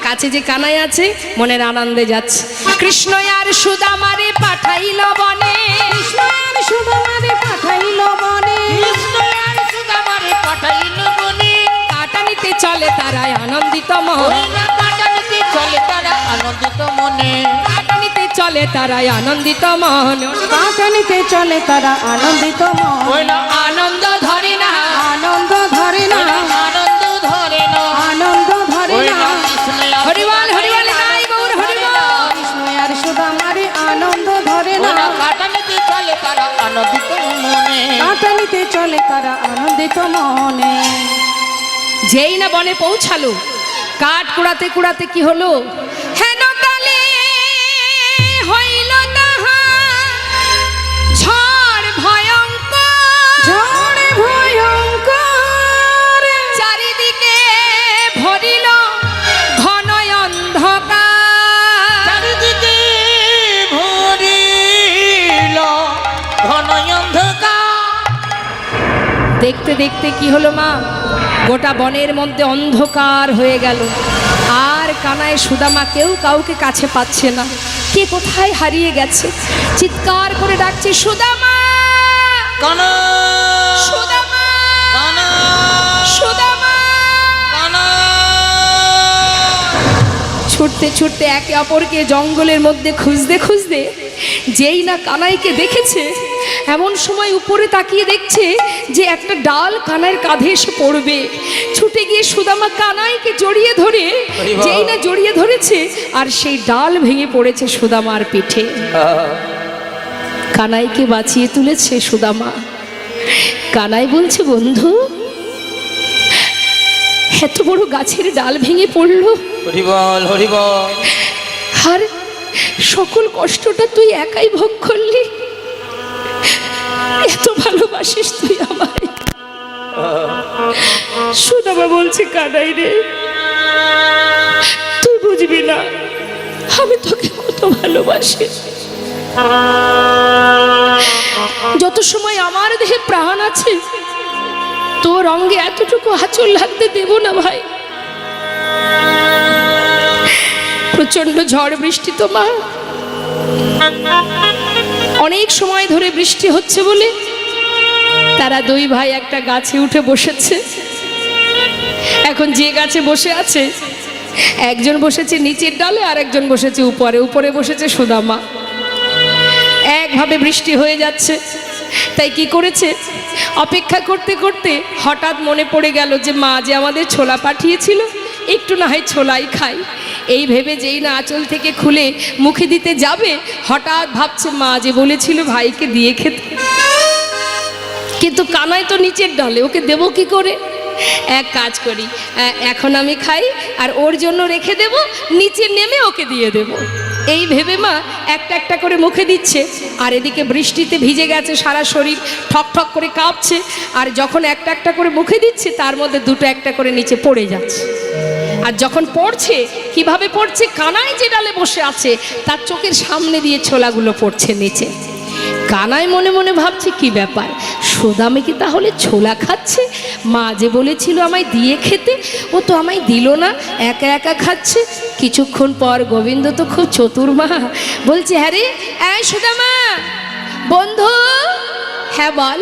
কাছে যে কানাই আছে, মনের আনন্দে যাচ্ছে। কৃষ্ণ আর সুদামারে পাঠাইল বনে, কৃষ্ণ আর সুদামারে পাঠাইল বনে, কৃষ্ণ আর সুদামারে পাঠাইল বনে, কাটা নিতে চলে তারাই আনন্দিত মন, ওই না কাটা নিতে চলে তারা আনন্দিত মনে, কাটা নিতে চলে তারাই আনন্দিত মন, কাটা নিতে চলে তারা আনন্দিত মন। ওই না আনন্দ ধরে না, আনন্দ ধরে না, আনন্দ ধরে না, আনন্দ ধরে ওই না, না কৃষ্ণ আর হরিবল হরিবল নাই গৌর হরিবল। কৃষ্ণ আর সুদামারে আনন্দ ধরে ওই না, না কাটা নিতে চলে তারা আনন্দিত মনে। কাটা নিতে চলে তারা আনন্দিত মনে। যেই না বনে পৌঁছালো, কাঠ কুড়াতে কুড়াতে কি হলো, হেন কালে হইল তাহার ঝড় ভয়ঙ্কর, ঝড় ভয়ঙ্কর, চারিদিকে ভরিল ঘন অন্ধকার, চারিদিকে ভরিল ঘন অন্ধকার। দেখতে দেখতে কি হলো মা, গোটা বনের মধ্যে অন্ধকার হয়ে গেল। আর কানায় সুদামা কেউ কাউকে কাছে পাচ্ছে না, কে কোথায় হারিয়ে গেছে। চিৎকার করে ডাকছে, সুদামা কানা সুদামা কানা সুদামা। কানা। ছুটতে ছুটতে একে অপরকে জঙ্গলের মধ্যে খুঁজতে খুঁজতে যেই না কানাইকে দেখেছে, এমন সময় উপরে তাকিয়ে দেখছে যে একটা ডাল কানাইয়ের কাঁধে এসে পড়বে। ছুটে গিয়ে সুদামা কানাইকে জড়িয়ে ধরে, যেই না জড়িয়ে ধরেছে আর সেই ডাল ভেঙে পড়েছে সুদামার পিঠে। কানাইকে বাঁচিয়ে তুলেছে সুদামা। কানাই বলছে, বন্ধু এত বড় গাছের ডাল ভেঙে পড়লো, হরিবল হরিবল। আর সকল কষ্টটা তুই একাই ভোগ করলি। এত ভালোবাসিস তুই আমায়। সুদামা বলছে, কানাই রে তুই বুঝবি না আমি তোকে কত ভালোবাসি। যত সময় আমার দেহে প্রাণ আছে তোর অঙ্গে এতটুকু আঁচল লাগতে দেব না ভাই। প্রচন্ড ঝড় বৃষ্টি তো মা, অনেক সময় ধরে বৃষ্টি হচ্ছে বলে তারা দুই ভাই একটা গাছে উঠে বসেছে। এখন যে গাছে বসে আছে, একজন বসেছে নিচের ডালে আর একজন বসেছে উপরে। উপরে বসেছে সুদামা। একভাবে বৃষ্টি হয়ে যাচ্ছে, তাই কি করেছে, অপেক্ষা করতে করতে হঠাৎ মনে পড়ে গেল যে মা যে আমাদের ছোলা পাঠিয়েছিল, একটু না হয় ছোলাই খাই। এই ভেবে যেই না আঁচল থেকে খুলে মুখে দিতে যাবে, হঠাৎ ভাবছে মা যে বলেছিল ভাইকে দিয়ে খেতে, কিন্তু কানাই তো নিচের ডালে, ওকে দেবো কি করে। এক কাজ করি, এখন আমি খাই আর ওর জন্য রেখে দেব, নিচে নেমে ওকে দিয়ে দেব। এই ভেবে মা একটা একটা করে মুখে দিচ্ছে, আর এদিকে বৃষ্টিতে ভিজে গেছে সারা শরীর, ঠক ঠক করে কাঁপছে। আর যখন একটা একটা করে মুখে দিচ্ছে তার মধ্যে দুটো একটা করে নিচে পড়ে যাচ্ছে। আর যখন পড়ছে, কিভাবে পড়ছে, কানাই যে ডালে বসে আছে তার চোখের সামনে দিয়ে ছোলাগুলো পড়ছে নিচে। কানাই মনে মনে ভাবছে কি ব্যাপার, সুদামে কি তাহলে ছোলা খাচ্ছে? মা যে বলেছিল আমায় দিয়ে খেতে, ও তো আমায় দিল না, একা একা খাচ্ছে। কিছুক্ষণ পর গোবিন্দ তো খুব চতুর মা, বলছে, হ্যাঁ রে এই সুদামা বন্ধু, হ্যাঁ বল,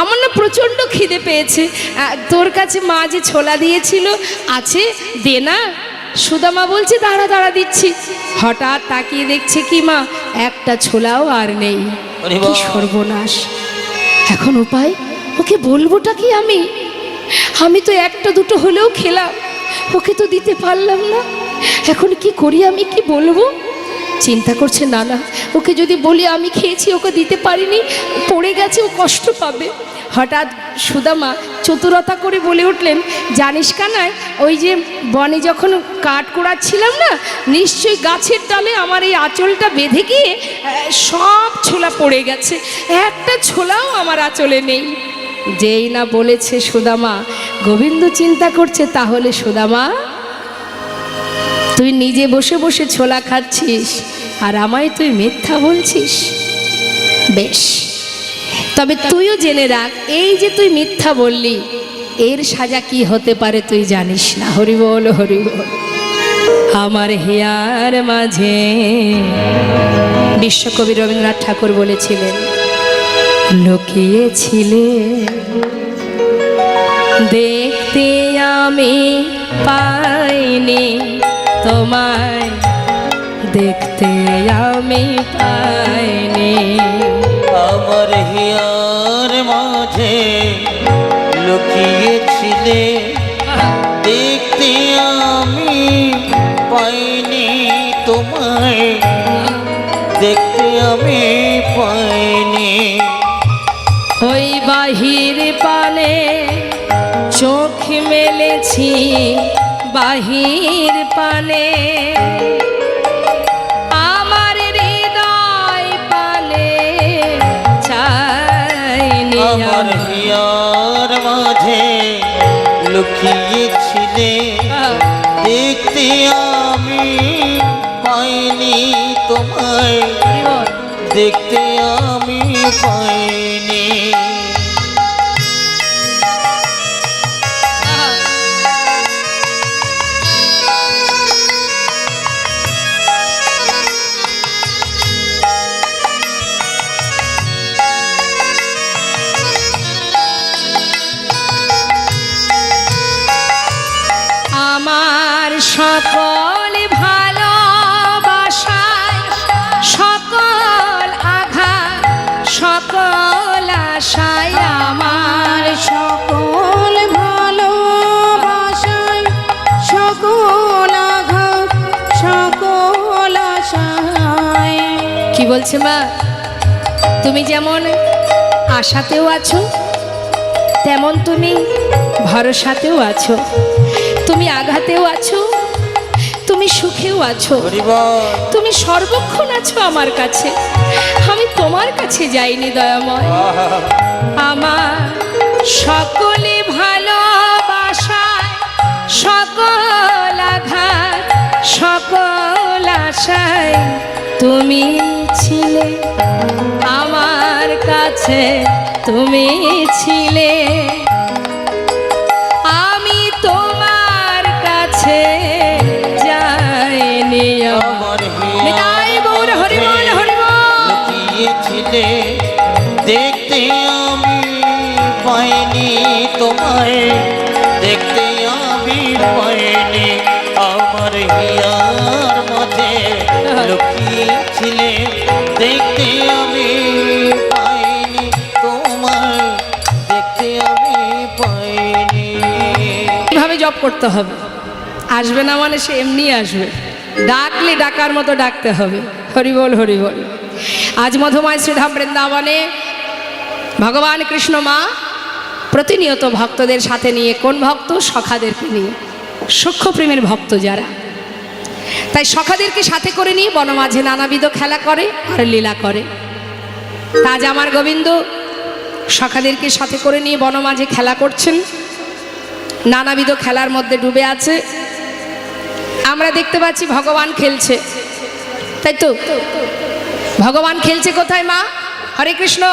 আমার না প্রচণ্ড খিদে পেয়েছে, তোর কাছে মা যে ছোলা দিয়েছিল আছে, দে না। সুদামা বলছে দাঁড়া দাঁড়া দিচ্ছি। হঠাৎ তাকিয়ে দেখছে কি মা, একটা ছোলাও আর নেই। ওরে কি বাবা। সর্বনাশ! এখন উপায়, ওকে বলবোটা কি? আমি তো একটা দুটো হলেও খেলাম, ওকে তো দিতে পারলাম না। এখন কি করি, আমি কি বলবো? চিন্তা করছে না না, ওকে যদি বলি আমি খেয়েছি, ওকে দিতে পারিনি, পড়ে গেছে, ও কষ্ট পাবে। হঠাৎ সুদামা চতুরতা করে বলে উঠলেন, জানিস কানাই, ওই যে বনে যখন কাঠ কুড়াচ্ছিলাম না, নিশ্চয়ই গাছের ডালে আমার এই আঁচলটা বেঁধে গিয়ে সব ছোলা পড়ে গেছে, একটা ছোলাও আমার আঁচলে নেই। যেই না বলেছে সুদামা, গোবিন্দ চিন্তা করছে, তাহলে সুদামা তুই নিজে বসে বসে ছোলা খাচ্ছিস আর আমায় তুই মিথ্যা বলছিস? বেশ, তবে তুইও জেনে রাখ, এই যে তুই মিথ্যা বললি, এর সাজা কি হতে পারে তুই জানিস না। হরি বল হরি বল। আমার হিয়ার মাঝে বিশ্বকবি রবীন্দ্রনাথ ঠাকুর বলেছিলেন, লুকিয়েছিলে দেখতে আমি পাইনি তোমায়, দেখতে আমি পাইনি। আমার হিয়ার মাঝে লুকিয়েছিলে দেখতে আমি পাইনি তোমায়, দেখতে আমি পাইনি। ওই বাহির পানে চোখ মেলেছি, বাহির পানে আমার হৃদয় পানে চাইনি। আমার হিয়ার মাঝে লুকিয়েছিলে দেখতে আমি পাইনি তোমায়, দেখতে আমি পাইনি। আমার সকল ভালোবাসায় সকল আঘাত সকল আশায়, আমার সকল ভালোবাসায় সকল আঘাত সকল আশায়। কি বলছে মা? তুমি যেমন আশাতেও আছো, তেমন তুমি ভরসাতেও আছো, তুমি আঘাতেও আছো, তুমি সুখেও আছো, তুমি সর্বক্ষণ আছো আমার কাছে। আমি তোমার কাছে যাইনি দয়াময়। আমার সকলে ভালোবাসায় সকল আঘাত সকল আশায় তুমি ছিলে আমার কাছে, তুমি ছিলে। আমি তোমার কাছে যাইনি। আমার নিতাই গৌর হরি বল হরি বল। লুকিয়েছিলে দেখতে আমি পাইনি তোমায়, দেখতে আমি পাইনি। আমার হিয়ার মাঝে লুকিয়েছিলে দেখতে আমি পাইনি তোমায়, দেখতে আমি পাইনি। এইভাবে জপ করতে হবে। আসবে না মানে সে এমনি আসবে, ডাকলে ডাকার মতো ডাকতে হবে। হরি বল হরি বল। আজ মধুময় শ্রীধাম বৃন্দাবনে ভগবান কৃষ্ণ মা প্রতিনিয়ত ভক্তদের সাথে নিয়ে, কোন ভক্ত? সখাদেরকে নিয়ে, সূক্ষ্ম প্রেমের ভক্ত যারা, তাই সখাদেরকে সাথে করে নিয়ে বনমাঝে নানাবিধ খেলা করে আর লীলা করে। আজ আমার গোবিন্দ সখাদেরকে সাথে করে নিয়ে বনমাঝে খেলা করছেন, নানাবিধ খেলার মধ্যে ডুবে আছে। আমরা দেখতে পাচ্ছি ভগবান খেলছে, তাই তো? ভগবান খেলছে কোথায় মা? হরে কৃষ্ণ।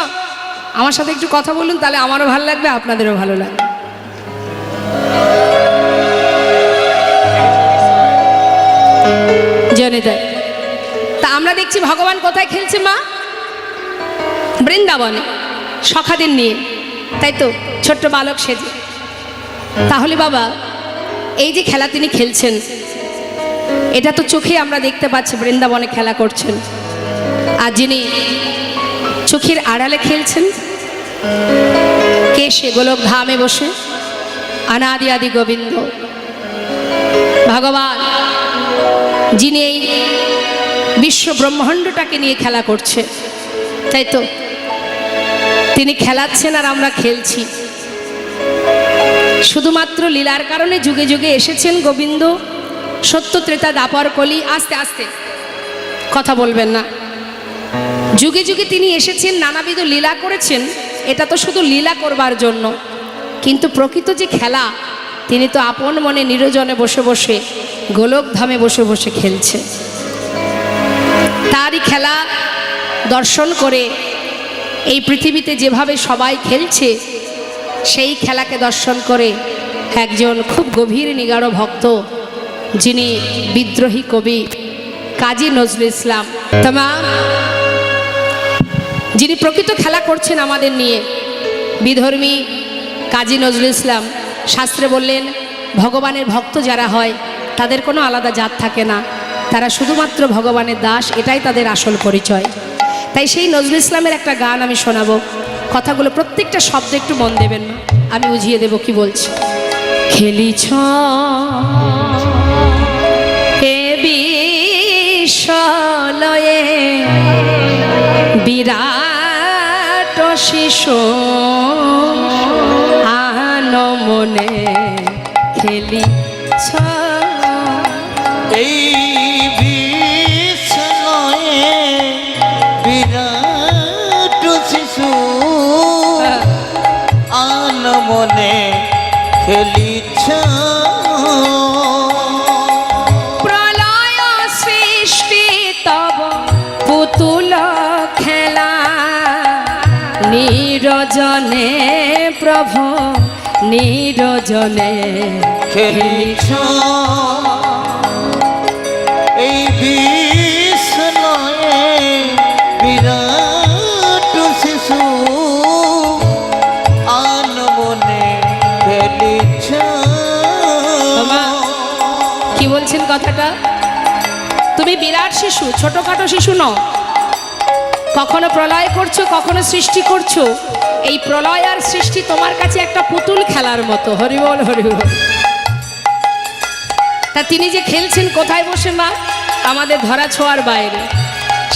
আমার সাথে একটু কথা বলুন, তাহলে আমারও ভালো লাগবে, আপনাদেরও ভালো লাগবে। জেনে দেয়। তা আমরা দেখছি ভগবান কোথায় খেলছে মা? বৃন্দাবনে সখাদের নিয়ে। তাই তো, ছোট্ট বালক সেজে। তাহলে বাবা, এই যে খেলা তিনি খেলছেন, এটা তো চোখে আমরা দেখতে পাচ্ছি বৃন্দাবনে খেলা করছেন। আর যিনি চোখের আড়ালে খেলছেন, কে সে? গোলক ধামে বসে অনাদি আদি গোবিন্দ ভগবান, যিনি এই বিশ্ব ব্রহ্মাণ্ডটাকে নিয়ে খেলা করছে, তাই তো, তিনি খেলাচ্ছেন আর আমরা খেলছি। শুধুমাত্র লীলার কারণে যুগে যুগে এসেছেন গোবিন্দ, সত্য ত্রেতা দাপর কলি। আস্তে আস্তে কথা বলবেন না। যুগে যুগে তিনি এসেছেন, নানাবিধ লীলা করেছেন, এটা তো শুধু লীলা করবার জন্য। কিন্তু প্রকৃত যে খেলা, তিনি তো আপন মনে নিরজনে বসে বসে গোলকধামে বসে বসে খেলছে। তারই খেলা দর্শন করে এই পৃথিবীতে যেভাবে সবাই খেলছে, সেই খেলাকে দর্শন করে একজন খুব গভীর নিগাড় ভক্ত, যিনি বিদ্রোহী কবি কাজী নজরুল ইসলাম তামাম, যিনি প্রকৃত খেলা করছেন আমাদের নিয়ে, বিধর্মী কাজী নজরুল ইসলাম শাস্ত্রে বললেন, ভগবানের ভক্ত যারা হয় তাদের কোনো আলাদা জাত থাকে না, তারা শুধুমাত্র ভগবানের দাস, এটাই তাদের আসল পরিচয়। তাই সেই নজরুল ইসলামের একটা গান আমি শোনাবো। কথাগুলো প্রত্যেকটা শব্দ একটু মন দেবেন না, আমি বুঝিয়ে দেব কি বলছি। খেলিছ হে বিশ্বলয়ে বিরাট শিশু আনমনে খেলিছ এই বিশ্বলয়ে বিরাট শিশু আনমনে খেলিছ। প্রলয় সৃষ্টি তব পুতুল খেলা, নিরজনে প্রভু নিরজনে খেলিছ এই বিশ্বলয়ে বিরাট শিশু আনমনে খেলিছ। কি বলছেন কথাটা? তুমি বিরাট শিশু, ছোটখাটো শিশু নও। কখনো প্রলয় করছো, কখনো সৃষ্টি করছো। এই প্রলয় আর সৃষ্টি তোমার কাছে একটা পুতুল খেলার মতো। হরিবল হরিবল। তা তিনি যে খেলছেন কোথায় বসে মা? আমাদের ধরা ছোঁয়ার বাইরে।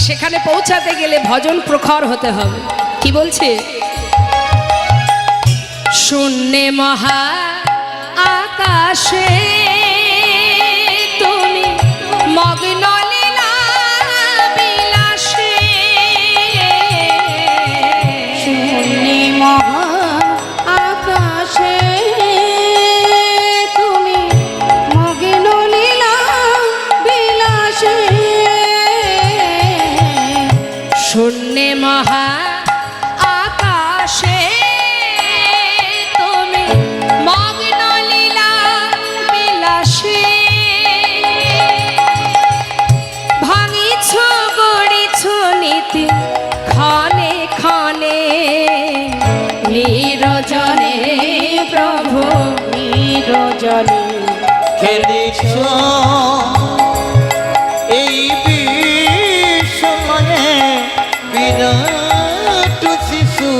সেখানে পৌঁছাতে গেলে ভজন প্রখর হতে হবে। কি বলছে? শূন্যে মহা আকাশে তুমি মগ্ন লীলা বিলাসে, শূন্যে মহা আকাশে তুমি মগ্ন লীলা বিলাসে, শূন্যে মহা আকাশে তুমি মগ্ন লীলা বিলাসে, ভাঙিছ গড়িছ নীতি ক্ষণে ক্ষণে, নিরজনে প্রভু নিরজনে খেলিছ এই বিশ্বলয়ে বিরাট শিশু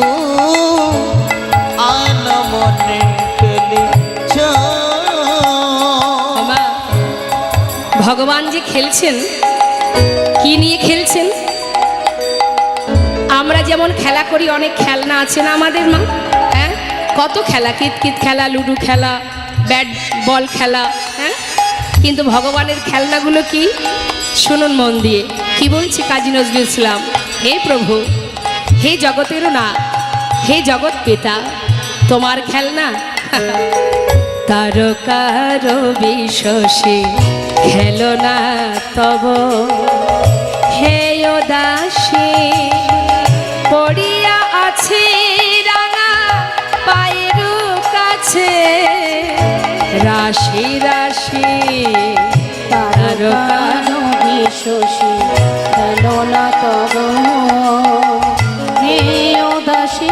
আনমনে খেলিছ। মা, ভগবান যে খেলছেন, কি নিয়ে খেলছেন? আমরা যেমন খেলা করি, অনেক খেলনা আছে না আমাদের মা? হ্যাঁ, কত খেলা, কিতকিত খেলা, লুডো খেলা, ব্যাট বল খেলা। হ্যাঁ, কিন্তু ভগবানের খেলনাগুলো কি? শুনুন মন দিয়ে, কি বলছে কাজী নজরুল ইসলাম। হে প্রভু, হে জগতেরও না, হে জগৎ পিতা, তোমার খেলনা তারকার বিশ্বসে খেলনা তব, হে দাসী পড়িয়া আছে রাঙা পায়ের কাছে, রাশি রাশি তারকার বিশ্বসী খেলনা তব, হে দাসী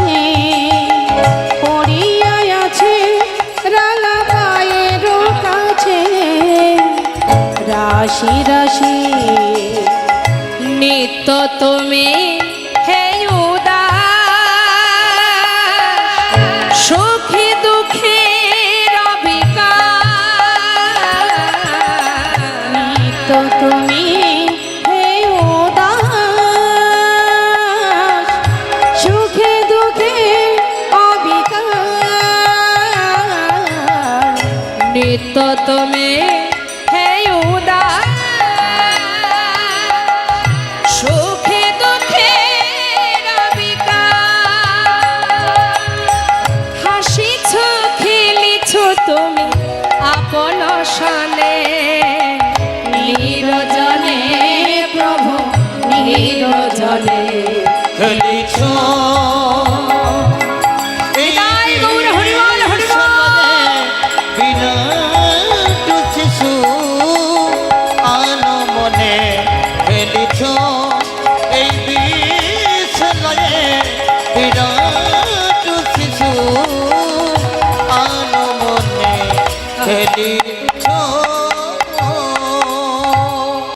রাশি রাশি নিত্য তুমি হে উদাস সুখে দুঃখে নিত্য তুমি হে উদাস সুখে দুঃখে অবিকার নিত্য তুমি হে উদাস সুখে দুঃখে হাসিছ খেলিছ তুমি আপন সনে নিরজনে প্রভু নিরজনে খেলিছ এই তাই গৌর হরিবল হরিবল বিরাট শিশু আনমনে খেলিছ এই বিষ লয়ে বিরাট